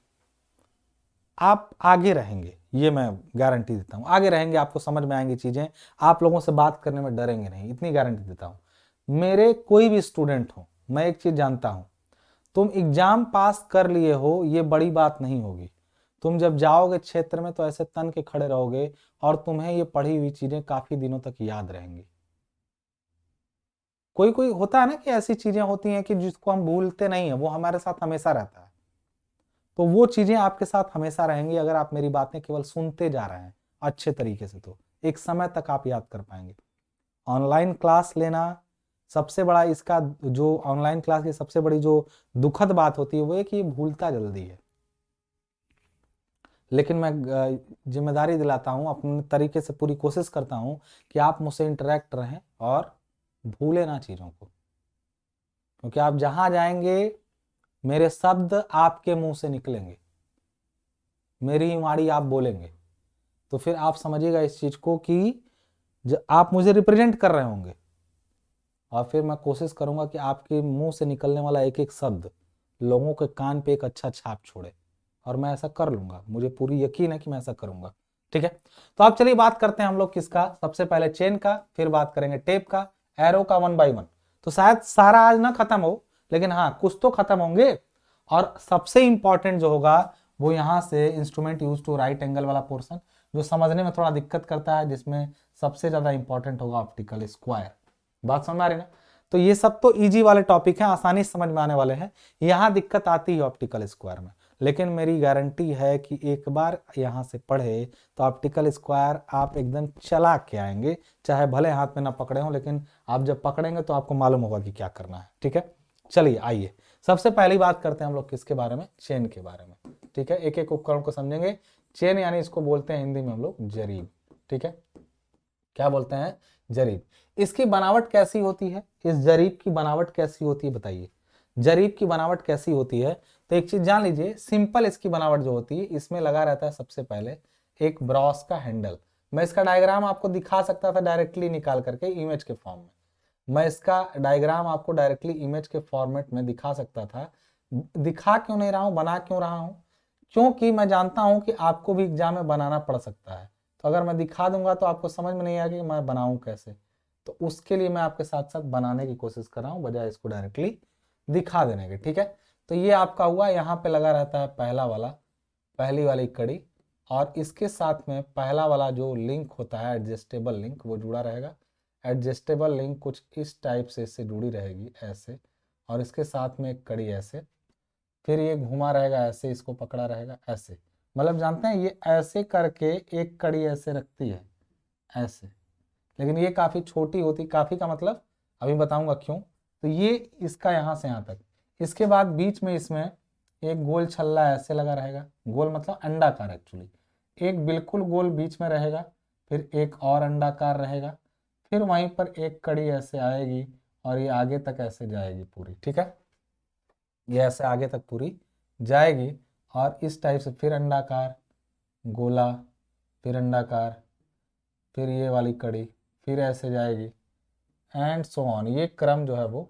आप आगे रहेंगे, ये मैं गारंटी देता हूं। आगे रहेंगे, आपको समझ में आएंगी चीजें, आप लोगों से बात करने में डरेंगे नहीं, इतनी गारंटी देता हूं। मेरे कोई भी स्टूडेंट हो, मैं एक चीज जानता हूं, तुम एग्जाम पास कर लिए हो ये बड़ी बात नहीं होगी। तुम जब जाओगे क्षेत्र में तो ऐसे तन के खड़े रहोगे और तुम्हें ये पढ़ी हुई चीजें काफी दिनों तक याद रहेंगी। कोई कोई होता है ना कि ऐसी चीजें होती हैं कि जिसको हम भूलते नहीं है, वो हमारे साथ हमेशा रहता है। तो वो चीजें आपके साथ हमेशा रहेंगी अगर आप मेरी बातें केवल सुनते जा रहे हैं अच्छे तरीके से, तो एक समय तक आप याद कर पाएंगे। ऑनलाइन क्लास लेना सबसे बड़ा, इसका जो ऑनलाइन क्लास की सबसे बड़ी जो दुखद बात होती है वो है कि ये भूलता जल्दी है। लेकिन मैं जिम्मेदारी दिलाता हूं, अपने तरीके से पूरी कोशिश करता हूं कि आप मुझसे इंटरेक्ट रहें और भूले ना चीजों को, क्योंकि आप जहां जाएंगे मेरे शब्द आपके मुंह से निकलेंगे, मेरी वाणी आप बोलेंगे, तो फिर आप समझिएगा इस चीज को कि आप मुझे रिप्रेजेंट कर रहे होंगे। और फिर मैं कोशिश करूंगा कि आपके मुंह से निकलने वाला एक एक शब्द लोगों के कान पे एक अच्छा छाप छोड़े, और मैं ऐसा कर लूंगा, मुझे पूरी यकीन है कि मैं ऐसा करूंगा। ठीक है, तो आप चलिए बात करते हैं हम लोग किसका, सबसे पहले चेन का, फिर बात करेंगे टेप का, एरो का, 1 बाय 1। तो शायद सारा आज ना खत्म हो, लेकिन हाँ कुछ तो खत्म होंगे। और सबसे इंपॉर्टेंट जो होगा वो यहाँ से instrument use to right angle वाला पोर्शन, जो समझने में थोड़ा दिक्कत करता है, जिसमें सबसे ज्यादा इंपॉर्टेंट होगा ऑप्टिकल स्क्वायर। बात समझ आ रही ना। तो ये सब तो इजी वाले टॉपिक हैं, आसानी से समझ में आने वाले हैं। यहाँ दिक्कत आती है ऑप्टिकल स्क्वायर में, लेकिन मेरी गारंटी है कि एक बार यहाँ से पढ़े तो ऑप्टिकल स्क्वायर आप एकदम चला के आएंगे, चाहे भले हाथ में ना पकड़े हो, लेकिन आप जब पकड़ेंगे तो आपको मालूम होगा कि क्या करना है। ठीक है, चलिए आइए सबसे पहली बात करते हैं हम लोग किसके बारे में, चेन के बारे में। ठीक है, एक एक उपकरण को समझेंगे। चेन यानी इसको बोलते हैं हिंदी में हम लोग जरीब। ठीक है, क्या बोलते हैं, जरीब। इसकी बनावट कैसी होती है, इस जरीब की बनावट कैसी होती है बताइए, जरीब की बनावट कैसी होती है। तो एक चीज जान लीजिए, सिंपल इसकी बनावट जो होती है, इसमें लगा रहता है सबसे पहले एक ब्रॉस का हैंडल। मैं इसका डायग्राम आपको दिखा सकता था डायरेक्टली निकाल करके इमेज के फॉर्म में, मैं इसका डायग्राम आपको डायरेक्टली इमेज के फॉर्मेट में दिखा सकता था। दिखा क्यों नहीं रहा हूं, बना क्यों रहा हूं, क्योंकि मैं जानता हूं कि आपको भी एग्जाम में बनाना पड़ सकता है। तो अगर मैं दिखा दूंगा तो आपको समझ में नहीं आएगा कि मैं बनाऊं कैसे, तो उसके लिए मैं आपके साथ साथ बनाने की कोशिश कर रहा हूं बजाय इसको डायरेक्टली दिखा देने के। ठीक है, तो ये आपका हुआ, यहाँ पे लगा रहता है पहला वाला, पहली वाली कड़ी, और इसके साथ में पहला वाला जो लिंक होता है एडजस्टेबल लिंक, वो जुड़ा रहेगा। एडजस्टेबल लिंक कुछ इस टाइप से इससे जुड़ी रहेगी ऐसे, और इसके साथ में एक कड़ी ऐसे, फिर ये घुमा रहेगा ऐसे, इसको पकड़ा रहेगा ऐसे। मतलब जानते हैं ये ऐसे करके एक कड़ी ऐसे रखती है ऐसे, लेकिन ये काफी छोटी होती, काफी का मतलब अभी बताऊंगा क्यों। तो ये इसका यहाँ से यहाँ तक, इसके बाद बीच में इसमें एक गोल छल्ला ऐसे लगा रहेगा, गोल मतलब अंडाकार एक्चुअली, एक बिल्कुल गोल बीच में रहेगा, फिर एक और अंडाकार रहेगा, फिर वहीं पर एक कड़ी ऐसे आएगी और ये आगे तक ऐसे जाएगी पूरी। ठीक है, ये ऐसे आगे तक पूरी जाएगी, और इस टाइप से फिर अंडाकार, गोला, फिर अंडाकार, फिर ये वाली कड़ी, फिर ऐसे जाएगी, एंड सो ऑन। ये क्रम जो है वो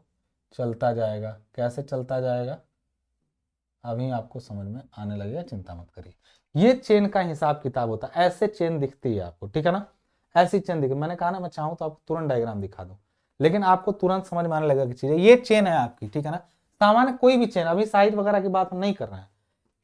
चलता जाएगा। कैसे चलता जाएगा अभी आपको समझ में आने लगेगा, चिंता मत करिए। ये चेन का हिसाब किताब होता है, ऐसे चेन दिखती है आपको। ठीक है ना, ऐसी चेन दिखती, मैंने कहा ना मैं चाहूँ तो आपको तुरंत डायग्राम दिखा दूं, लेकिन आपको तुरंत समझ में आने लगेगा कि चीज ये चेन है आपकी। ठीक है ना, सामान्य कोई भी चेन, अभी साइज वगैरह की बात हम नहीं कर रहे हैं।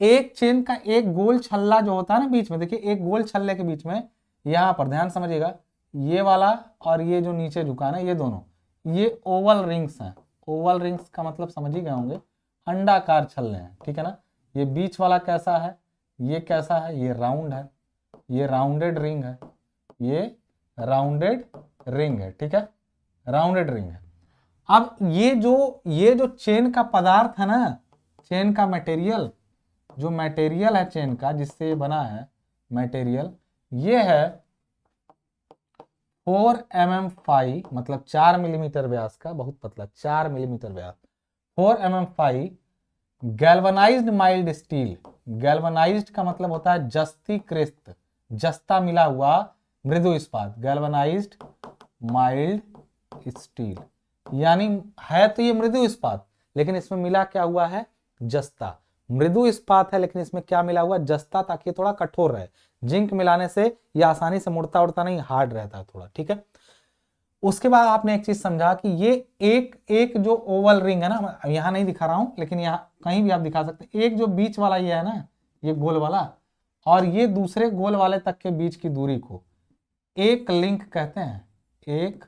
एक चेन का एक गोल छल्ला जो होता है ना बीच में, देखिए एक गोल छल्ले के बीच में यहाँ पर ध्यान समझिएगा, ये वाला और ये जो नीचे झुका ना, ये दोनों ये ओवल रिंग्स हैं। ओवल रिंग्स का मतलब समझ ही गए होंगे, अंडाकार छल्ले हैं, ठीक है ना। ये बीच वाला कैसा है, ये कैसा है, ये राउंड है, ये राउंडेड रिंग है, ये राउंडेड रिंग है, ठीक है, राउंडेड रिंग है। अब ये जो चेन का पदार्थ है ना, चेन का मटेरियल, जो मटेरियल है चेन का जिससे ये बना है मटेरियल, ये है 4 mm फाई, मतलब 4 मिलीमीटर व्यास का, बहुत पतला 4 मिलीमीटर व्यास, 4 mm phi galvanised mild steel. Galvanised का मतलब होता है जस्तीकृत, जस्ता मिला हुआ मृदु इस्पात, गैल्वनाइज्ड माइल्ड स्टील, यानी है तो ये मृदु इस्पात, लेकिन इसमें मिला क्या हुआ है, जस्ता। मृदु इस्पात है लेकिन इसमें क्या मिला हुआ, जस्ता, ताकि थोड़ा कठोर रहे। जिंक मिलाने से ये आसानी से मुड़ता उड़ता नहीं, हार्ड रहता है थोड़ा, ठीक है। उसके बाद आपने एक चीज समझा कि ये एक जो ओवल रिंग है ना, यहां नहीं दिखा रहा हूं लेकिन यहां कहीं भी आप दिखा सकते हैं, एक जो बीच वाला ये है ना, ये गोल वाला, और ये दूसरे गोल वाले तक के बीच की दूरी को एक लिंक कहते हैं। एक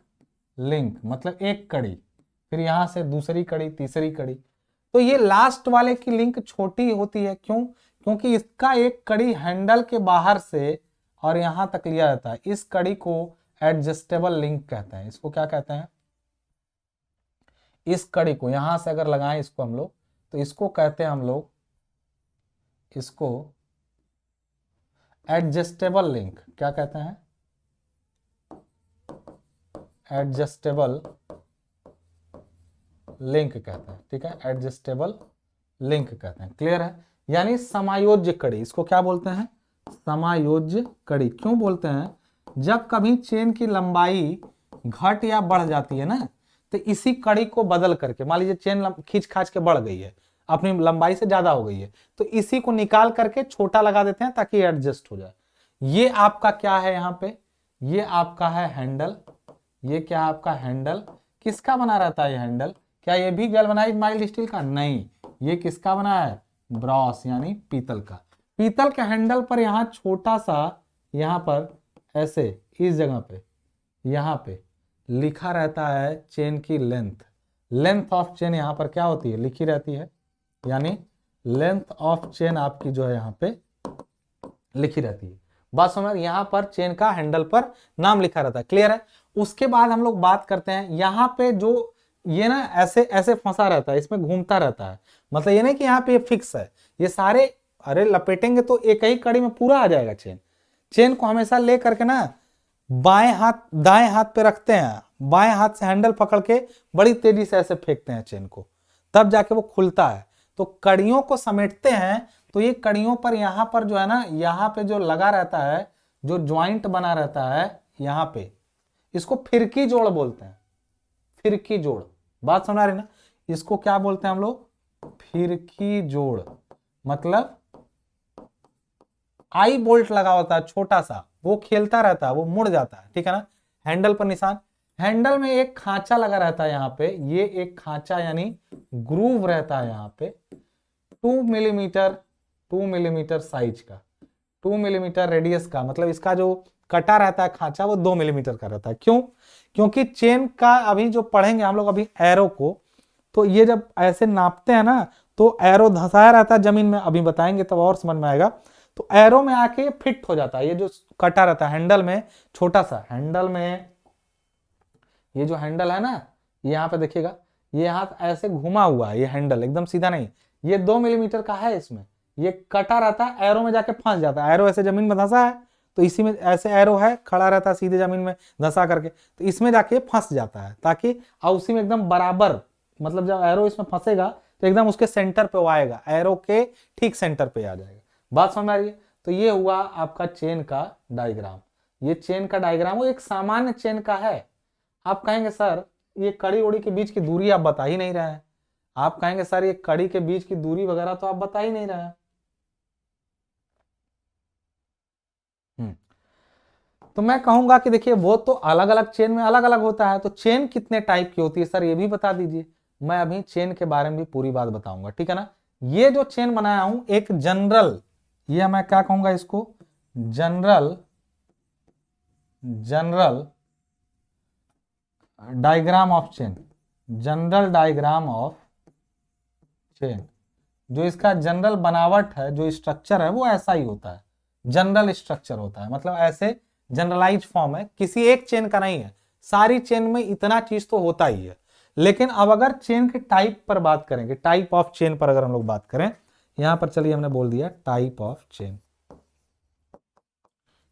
लिंक मतलब एक कड़ी, फिर यहां से दूसरी कड़ी, तीसरी कड़ी। तो ये लास्ट वाले की लिंक छोटी होती है, क्यों, क्योंकि इसका एक कड़ी हैंडल के बाहर से और यहां तक लिया जाता है। इस कड़ी को एडजस्टेबल लिंक कहते हैं। इसको क्या कहते हैं, इस कड़ी को यहां से अगर लगाएं इसको हम लोग, तो इसको कहते हैं हम लोग, इसको एडजस्टेबल लिंक। क्या कहते हैं, एडजस्टेबल लिंक कहते हैं, ठीक है, एडजस्टेबल लिंक कहते हैं। क्लियर है, यानी समायोज्य कड़ी। इसको क्या बोलते हैं, समायोज्य कड़ी। क्यों बोलते हैं, जब कभी चेन की लंबाई घट या बढ़ जाती है ना, तो इसी कड़ी को बदल करके, मान लीजिए चेन खींच खाच के बढ़ गई है, अपनी लंबाई से ज्यादा हो गई है, तो इसी को निकाल करके छोटा लगा देते हैं ताकि एडजस्ट हो जाए। ये आपका क्या है, यहाँ पे ये आपका है हैंडल, ये क्या है आपका हैंडल। किसका बना रहता है ये हैंडल, क्या ये भी गैल्वनाइज्ड माइल्ड स्टील का, नहीं, ये किसका बना है, ब्रॉस यानी पीतल का। पीतल के हैंडल पर यहाँ छोटा सा, यहाँ पर ऐसे इस जगह पे, यहाँ पे लिखा रहता है चेन की लेंथ। लेंथ ऑफ चेन यहाँ पर क्या होती है, लिखी रहती है, यानी लेंथ ऑफ चेन आपकी जो है यहाँ पे लिखी रहती है। बात समझ, यहाँ पर चेन का हैंडल पर नाम लिखा रहता है। क्लियर है। उसके बाद हम लोग बात करते हैं, यहाँ पे जो ये ना ऐसे ऐसे फंसा रहता है, इसमें घूमता रहता है, मतलब ये नहीं कि यहाँ पे ये फिक्स है, ये सारे, अरे लपेटेंगे तो एक ही कड़ी में पूरा आ जाएगा चेन। चेन को हमेशा ले करके ना बाएं हाथ दाएं हाथ पे रखते हैं, बाएं हाथ से हैंडल पकड़ के बड़ी तेजी से ऐसे फेंकते हैं चेन को, तब जाके वो खुलता है। तो कड़ियों को समेटते हैं, तो ये कड़ियों पर यहाँ पर जो है ना, यहाँ पे जो लगा रहता है, जो ज्वाइंट बना रहता है यहाँ पे, इसको फिरकी जोड़ बोलते हैं। फिरकी जोड़, बात समझ आ रही ना, इसको क्या बोलते हैं हम लोग, फिरकी जोड़। मतलब आई बोल्ट लगा होता है छोटा सा, वो खेलता रहता है, वो मुड़ जाता है, ठीक है ना। हैंडल पर निशान, हैंडल में एक खांचा लगा रहता है यहाँ पे, ये एक खांचा यानी ग्रूव रहता है यहाँ पे, 2 मिलीमीटर साइज का, 2 मिलीमीटर रेडियस का, मतलब इसका जो कटा रहता है खांचा वो 2 मिलीमीटर का रहता है। क्यों, क्योंकि चेन का अभी जो पढ़ेंगे हम लोग अभी एरो को, तो ये जब ऐसे नापते हैं ना, तो एरो धंसाया रहता है जमीन में, अभी बताएंगे तब और समझ में आएगा। तो एरो में आके ये फिट हो जाता है, ये जो कटा रहता है हैंडल में, छोटा सा हैंडल में, ये जो हैंडल है ना, यहाँ पे देखिएगा, ये हाथ ऐसे घुमा हुआ है, ये हैंडल एकदम सीधा नहीं, ये 2 मिलीमीटर का है, इसमें ये कटा रहता है, एरो में जाके फंस जाता है। एरो ऐसे जमीन में धंसा है, तो इसी में ऐसे एरो है, खड़ा रहता है सीधे जमीन में धंसा करके, तो इसमें जाके फंस जाता है, ताकि उसी में एकदम बराबर, मतलब जब एरो इसमें फंसेगा तो एकदम उसके सेंटर पे वो आएगा, एरो के ठीक सेंटर पे आ जाएगा। बात समझ में आ रही है। तो ये हुआ आपका चेन का डायग्राम। ये चेन का डायग्राम वो एक सामान्य चेन का है। आप कहेंगे सर ये कड़ी उड़ी के बीच की दूरी आप बता ही नहीं रहे हैं, आप कहेंगे सर ये कड़ी के बीच की दूरी वगैरह तो आप बता ही नहीं रहे हैं। तो मैं कहूंगा कि देखिए वो तो अलग अलग चेन में अलग अलग होता है, तो चेन कितने टाइप की होती है सर ये भी बता दीजिए। मैं अभी चेन के बारे में भी पूरी बात बताऊंगा, ठीक है ना। ये जो चेन बनाया हूं एक जनरल, ये मैं क्या कहूंगा इसको, general general diagram of chain, general diagram of chain, जो इसका जनरल बनावट है, जो स्ट्रक्चर है वो ऐसा ही होता है, जनरल स्ट्रक्चर होता है, मतलब ऐसे जनरलाइज फॉर्म है, किसी एक चेन का नहीं है, सारी चेन में इतना चीज तो होता ही है। लेकिन अब अगर चेन के टाइप पर बात करेंगे, टाइप ऑफ चेन पर अगर हम लोग बात करें, यहां पर चलिए हमने बोल दिया टाइप ऑफ चेन,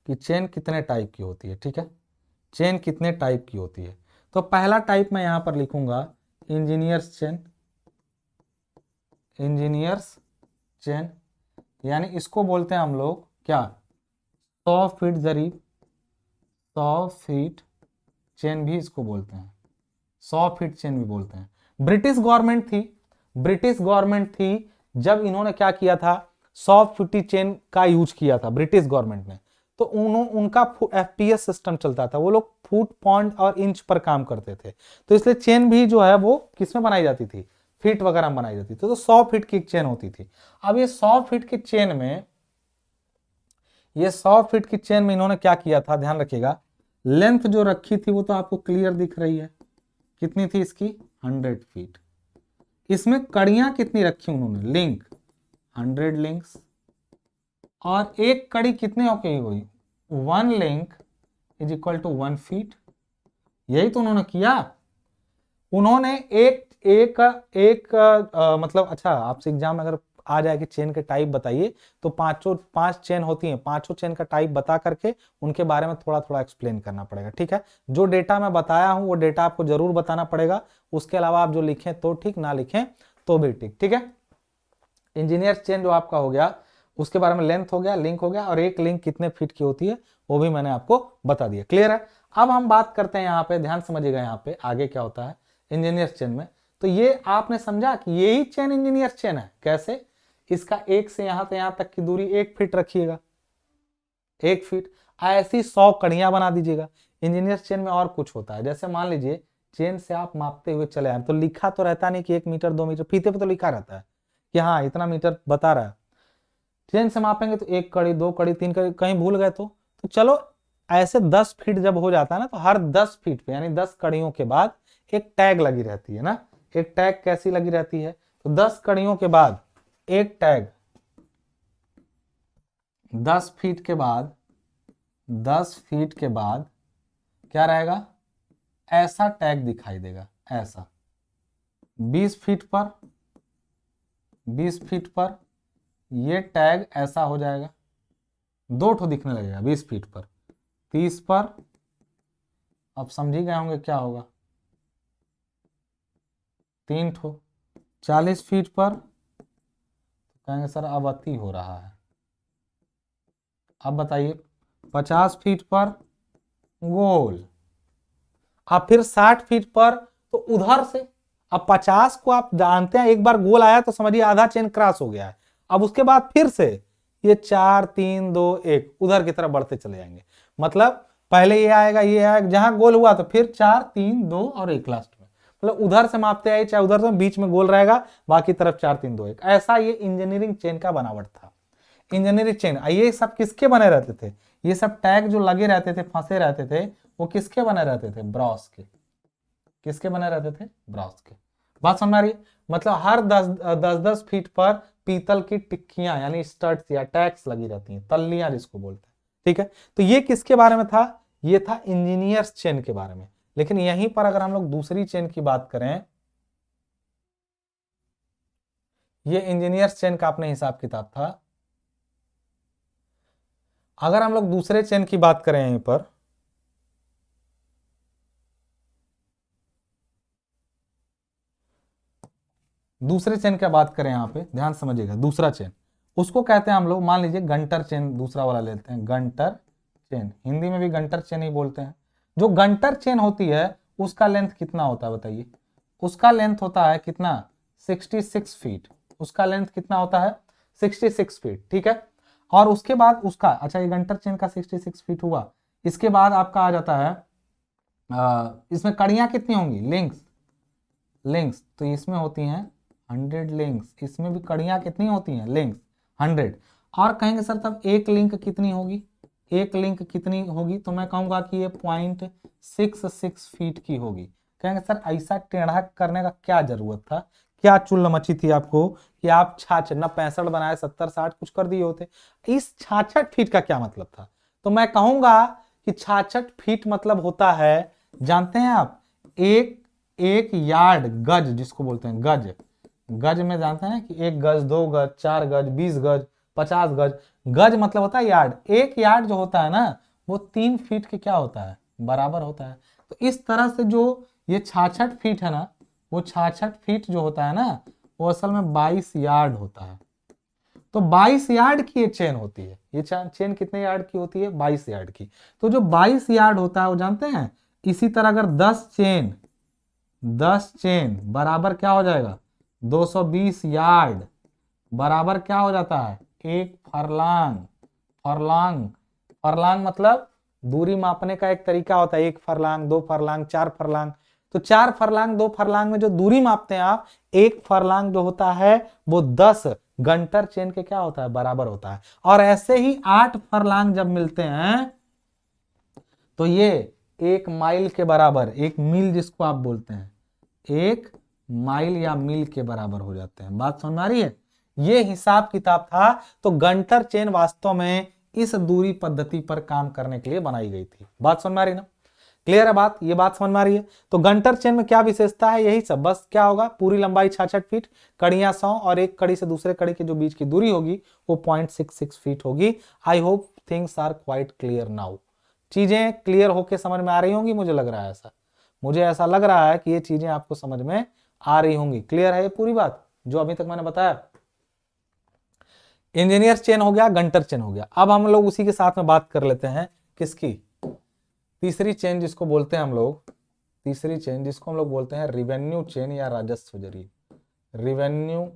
कि चेन कितने टाइप की होती है। ठीक है, चेन कितने टाइप की होती है, तो पहला टाइप मैं यहां पर लिखूंगा इंजीनियर्स चेन, इंजीनियर्स चेन, यानी इसको बोलते हैं हम लोग क्या, 100 फीट जरीब, 100 फीट चेन भी इसको बोलते हैं, 100 फीट चेन भी बोलते हैं। ब्रिटिश गवर्नमेंट थी, ब्रिटिश गवर्नमेंट थी जब इन्होंने क्या किया था, 100 फीट चेन का यूज किया था ब्रिटिश गवर्नमेंट ने, तो उनका एफपीएस सिस्टम चलता था, वो लोग फुट पॉइंट और इंच पर काम करते थे, तो इसलिए चेन भी जो है वो किसमें बनाई जाती थी, फीट वगैरह में बनाई जाती थी, तो 100 फीट की एक चेन होती थी। अब ये 100 फीट की चेन में, ये 100 फीट की चेन में इन्होंने क्या किया था, ध्यान रखिएगा, लेंथ जो रखी थी वो तो आपको क्लियर दिख रही है, कितनी थी इसकी, 100 फीट। इसमें कड़ियां कितनी रखी उन्होंने, लिंक 100 लिंक्स, और एक कड़ी कितनी होगी हुई, 1 link is equal to 1 feet. यही तो उन्होंने किया, उन्होंने मतलब अच्छा, आपसे एग्जाम में अगर आ जाए कि चेन के टाइप बताइए, तो 5 चेन होती हैं, 5 चेन का टाइप बता करके उनके बारे में थोड़ा थोड़ा एक्सप्लेन करना पड़ेगा। ठीक है, जो डेटा मैं बताया हूं वो डेटा आपको जरूर बताना पड़ेगा, उसके अलावा आप जो लिखें तो ठीक, ना लिखें तो भी ठीक। ठीक है, इंजीनियर चेन जो आपका हो गया, उसके बारे में लेंथ हो गया, लिंक हो गया, और एक लिंक कितने फीट की होती है वो भी मैंने आपको बता दिया। क्लियर है, अब हम बात करते हैं यहाँ पे, ध्यान समझिएगा यहाँ पे आगे क्या होता है इंजीनियर चेन में। तो ये आपने समझा कि यही चेन इंजीनियर चेन है, कैसे, इसका एक से यहां तक की दूरी 1 फीट रखिएगा, 1 फीट, ऐसी 100 कड़ियां बना दीजिएगा। इंजीनियर चेन में और कुछ होता है, जैसे मान लीजिए चेन से आप मापते हुए चले आए, तो लिखा तो रहता नहीं कि 1 मीटर 2 मीटर, फीते पे तो लिखा रहता है कि हाँ इतना मीटर बता रहा है, चेन से मापेंगे तो 1 कड़ी 2 कड़ी 3 कड़ी, कहीं भूल गए तो चलो ऐसे 10 फीट जब हो जाता है ना, तो हर 10 फीट पे यानी 10 कड़ियों के बाद एक टैग लगी रहती है ना। एक टैग कैसी लगी रहती है, तो 10 कड़ियों के बाद एक टैग, 10 फीट के बाद, 10 फीट के बाद क्या रहेगा, ऐसा टैग दिखाई देगा, ऐसा 20 फीट पर, 20 फीट पर ये टैग ऐसा हो जाएगा, 2 ठो दिखने लगेगा 20 फीट पर, 30 पर, अब समझ ही गए होंगे क्या होगा, 3 ठो, 40 फीट पर कहेंगे सर अब अति हो रहा है, अब बताइए 50 फीट पर गोल, अब फिर 60 फीट पर, तो उधर से, अब 50 को आप जानते हैं, एक बार गोल आया तो समझिए आधा चेन क्रॉस हो गया है, अब उसके बाद फिर से ये 4 3 2 1 उधर की तरफ बढ़ते चले जाएंगे, मतलब पहले ये आएगा, ये आएगा, जहां गोल हुआ तो फिर 4 3 2 और 1 लास्ट में, मतलब उधर से मापते आए, चाहे उधर से, बीच में गोल रहेगा, बाकी तरफ 4 3 2 1, ऐसा ये इंजीनियरिंग चेन का बनावट था। इंजीनियरिंग चेन, ये सब किसके बने रहते थे, ये सब टैग जो लगे रहते थे, फंसे रहते थे, वो किसके बने रहते थे, ब्रॉस के, किसके बने रहते थे, ब्रॉस के। बात समझ आ रही है, मतलब हर 10 फीट पर पीतल की टिक्कियां यानी स्टड्स या टैग्स लगी रहती हैं, तल्लियां जिसको बोलते हैं। ठीक है, तो ये किसके बारे में था, ये था इंजीनियर्स चेन के बारे में। लेकिन यहीं पर अगर हम लोग दूसरी चेन की बात करें, ये इंजीनियर्स चेन का अपने हिसाब किताब था। अगर हम लोग दूसरे चेन की बात करें यहीं पर, दूसरे चेन की बात करें, यहां पे ध्यान समझिएगा, दूसरा चेन उसको कहते हैं हम लोग, मान लीजिए गंटर चेन, दूसरा वाला लेते हैं, गंटर चेन, हिंदी में भी गंटर चेन ही बोलते हैं। जो गंटर चेन होती है उसका लेंथ कितना होता है बताइए, उसका लेंथ होता है कितना, 66 फीट, उसका लेंथ कितना होता है, 66 फीट। ठीक है, और उसके बाद उसका, अच्छा ये गंटर चेन का 66 फीट हुआ, इसके बाद आपका आ जाता है, इसमें कड़ियां कितनी होंगी, लिंक्स, लिंक्स तो इसमें होती हैं 100 लिंक्स, इसमें भी कड़ियां कितनी होती हैं, लिंक्स 100, और कहेंगे सर तब एक लिंक कितनी होगी, एक लिंक कितनी होगी, तो मैं कहूंगा कि ये 0.66 फीट की होगी। कहेंगे सर ऐसा टेढ़ा करने का क्या जरूरत था, क्या चुल मची थी आपको कि आप 66 ना 65 बनाए 70 60 कुछ कर दिए होते, इस 66 फीट का क्या मतलब था। तो मैं कहूंगा कि 66 फीट मतलब होता है, जानते हैं आप, एक यार्ड, गज जिसको बोलते हैं, गज, गज में जानते हैं कि 1 गज 2 गज 4 गज 20 गज 50 गज, गज मतलब होता है यार्ड। एक यार्ड जो होता है ना वो 3 फीट के क्या होता है, बराबर होता है। तो इस तरह से जो ये 66 फीट है ना, वो 66 फीट जो होता है ना वो असल में 22 यार्ड होता है। तो 22 यार्ड की ये चेन होती है। ये चेन कितने यार्ड की होती है, 22 यार्ड की। तो जो 22 यार्ड होता है वो जानते हैं, इसी तरह अगर 10 चेन बराबर क्या हो जाएगा, 220 यार्ड बराबर क्या हो जाता है, एक फरलांग। फरलांग, फरलांग मतलब दूरी मापने का एक तरीका होता है, 1 फरलांग 2 फरलांग 4 फरलांग। तो 4 फरलांग 2 फरलांग में जो दूरी मापते हैं आप, 1 फरलांग जो होता है वो 10 गंटर चेन के क्या होता है, बराबर होता है। और ऐसे ही 8 फरलांग जब मिलते हैं तो ये 1 माइल के बराबर, 1 मील जिसको आप बोलते हैं, 1 माइल या मील के बराबर हो जाते हैं। बात समझ में आ रही है, ये हिसाब किताब था। तो गंटर चेन वास्तव में इस दूरी पद्धति पर काम करने के लिए बनाई गई थी। बात समझ में आ रही ना, क्लियर है बात, ये बात समझ में आ रही है। तो गंटर चेन में क्या विशेषता है, यही सब, बस क्या होगा, पूरी लंबाई 66 फीट, कड़ियां 100 और एक कड़ी से दूसरे कड़ी के जो बीच की दूरी होगी वो 0.66 फीट होगी। I hope things are quite clear now. चीजें क्लियर होके समझ में आ रही होंगी, मुझे लग रहा है ऐसा, मुझे ऐसा लग रहा है कि ये चीजें आपको समझ में आ रही होंगी। क्लियर है ये पूरी बात जो अभी तक मैंने बताया। इंजीनियर चेन हो गया, गंटर चेन हो गया। अब हम लोग उसी के साथ में बात कर लेते हैं किसकी, तीसरी चेन जिसको बोलते हैं हम लोग, तीसरी चेन जिसको हम लोग बोलते हैं रिवेन्यू चेन या राजस्व जरीब। रिवेन्यू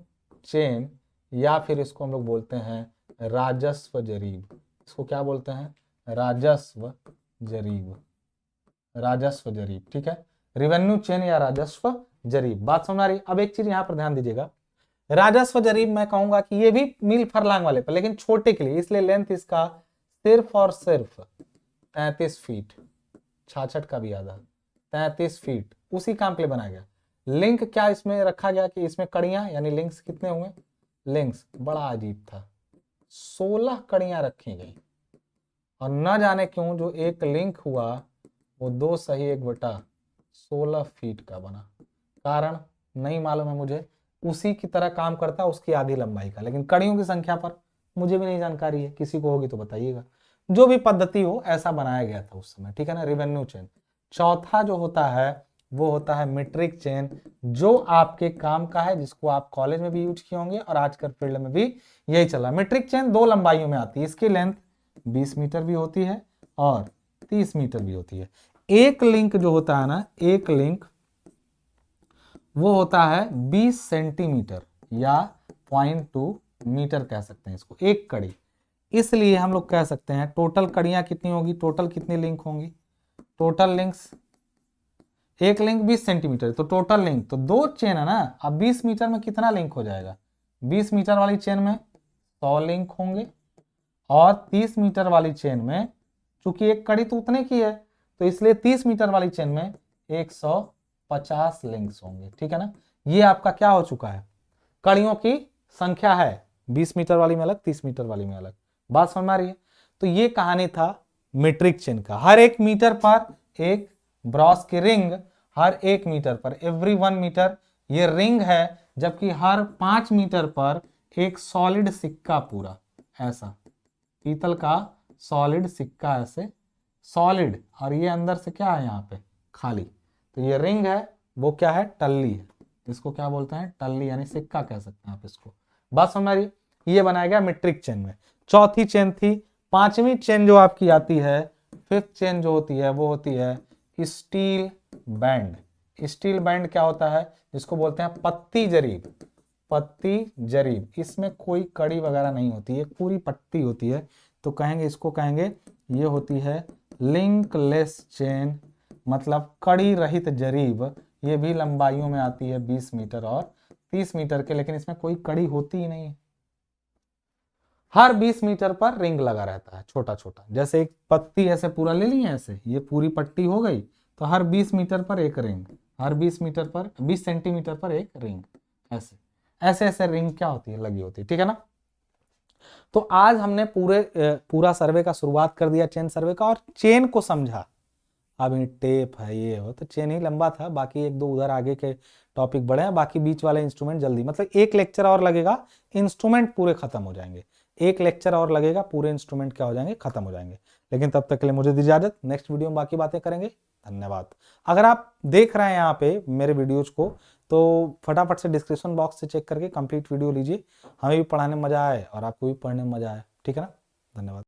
चेन या फिर इसको हम लोग बोलते हैं राजस्व जरीब। इसको क्या बोलते हैं, राजस्व जरीब, राजस्व जरीब, ठीक है। रिवेन्यू चेन या राजस्व जरीब, बात समझ आ रही। अब एक चीज यहां पर ध्यान दीजिएगा, राजस्व जरीब मैं कहूंगा कि ये भी मील फरलांग वाले पर, लेकिन छोटे के लिए, इसलिए लेंथ इसका सिर्फ और सिर्फ 33 फीट, 66 का भी आधा, 33 फीट उसी काम के लिए बनाया गया। लिंक क्या इसमें रखा गया कि इसमें कड़ियां यानी लिंक्स कितने हुए, लिंक्स बड़ा अजीब था, 16 कड़ियां रखी गई और न जाने क्यों जो एक लिंक हुआ वो 2 सही 1/16 फीट का बना। कारण नहीं मालूम है मुझे, उसी की तरह काम करता है उसकी आधी लंबाई का, लेकिन कड़ियों की संख्या पर मुझे भी नहीं जानकारी है, किसी को होगी तो बताइएगा। जो भी पद्धति हो ऐसा बनाया गया था उस समय, ठीक है ना, रिवेन्यू चेन। चौथा जो होता है वो होता है मीट्रिक चेन, जो आपके काम का है, जिसको आप कॉलेज में भी यूज किए होंगे और आजकल फील्ड में भी यही चला। मीट्रिक चेन 2 लंबाइयों में आती है, इसकी लेंथ 20 मीटर भी होती है और 30 मीटर भी होती है। एक लिंक जो होता है ना, एक लिंक वो होता है 20 सेंटीमीटर या 0.2 मीटर कह सकते हैं इसको, एक कड़ी। इसलिए हम लोग कह सकते हैं टोटल कड़ियां कितनी होगी, टोटल कितनी लिंक होंगी, टोटल लिंक्स, एक लिंक 20 सेंटीमीटर तो टोटल लिंक, तो 2 चेन है ना, अब 20 मीटर में कितना लिंक हो जाएगा, 20 मीटर वाली चेन में 100 लिंक होंगे और 30 मीटर वाली चेन में, चूंकि एक कड़ी तो उतने की है तो इसलिए 30 मीटर वाली चेन में 150 लिंक्स होंगे, ठीक है ना। ये आपका क्या हो चुका है, कड़ियों की संख्या है, 20 मीटर वाली में अलग 30 मीटर वाली में अलग। बात समझ में आ रही है। तो ये कहानी था मीट्रिक चेन का। हर 1 मीटर पर एक ब्रॉस की रिंग, हर 1 मीटर पर, एवरी 1 मीटर ये रिंग है, जबकि हर 5 मीटर पर एक सॉलिड सिक्का पूरा ऐसा, पीतल का सॉलिड सिक्का ऐसे सॉलिड, और ये अंदर से क्या है यहाँ पे खाली। तो ये रिंग है वो क्या है, टल्ली है, इसको क्या बोलते हैं, टल्ली यानी सिक्का कह सकते हैं आप इसको। बात समझ रही, ये बनाया गया मीट्रिक चेन में। चौथी चेन थी। पांचवी चेन जो आपकी आती है, फिफ्थ चेन जो होती है वो होती है स्टील बैंड। स्टील बैंड क्या होता है, जिसको बोलते हैं पत्ती जरीब, पत्ती जरीब। इसमें कोई कड़ी वगैरह नहीं होती है, पूरी पट्टी होती है, तो कहेंगे इसको, कहेंगे ये होती है लिंकलेस चेन, मतलब कड़ी रहित जरीब। ये भी लंबाइयों में आती है 20 मीटर और 30 मीटर के, लेकिन इसमें कोई कड़ी होती ही नहीं है। हर 20 मीटर पर रिंग लगा रहता है, छोटा छोटा, जैसे एक पत्ती ऐसे पूरा ले ली है, ऐसे ये पूरी पट्टी हो गई, तो हर 20 मीटर पर एक रिंग, हर 20 मीटर पर 20 सेंटीमीटर पर एक रिंग, ऐसे ऐसे ऐसे रिंग क्या होती है, लगी होती है, ठीक है ना। तो आज हमने पूरा सर्वे का शुरुआत कर दिया, चेन सर्वे का, और चेन को समझा। अब ये टेप है, ये हो, तो चेन ही लंबा था, बाकी एक दो उधर आगे के टॉपिक बड़े हैं, बाकी बीच वाले इंस्ट्रूमेंट जल्दी, मतलब एक लेक्चर और लगेगा, इंस्ट्रूमेंट पूरे खत्म हो जाएंगे, एक लेक्चर और लगेगा, पूरे इंस्ट्रूमेंट क्या हो जाएंगे, खत्म हो जाएंगे। लेकिन तब तक के लिए मुझे दीजिए इजाजत, नेक्स्ट वीडियो में बाकी बातें करेंगे। धन्यवाद। अगर आप देख रहे हैं यहाँ पे मेरे वीडियोज को, तो फटाफट से डिस्क्रिप्शन बॉक्स से चेक करके कंप्लीट वीडियो लीजिए, हमें भी पढ़ाने में मजा आए और आपको भी पढ़ने में मजा आए, ठीक है ना। धन्यवाद।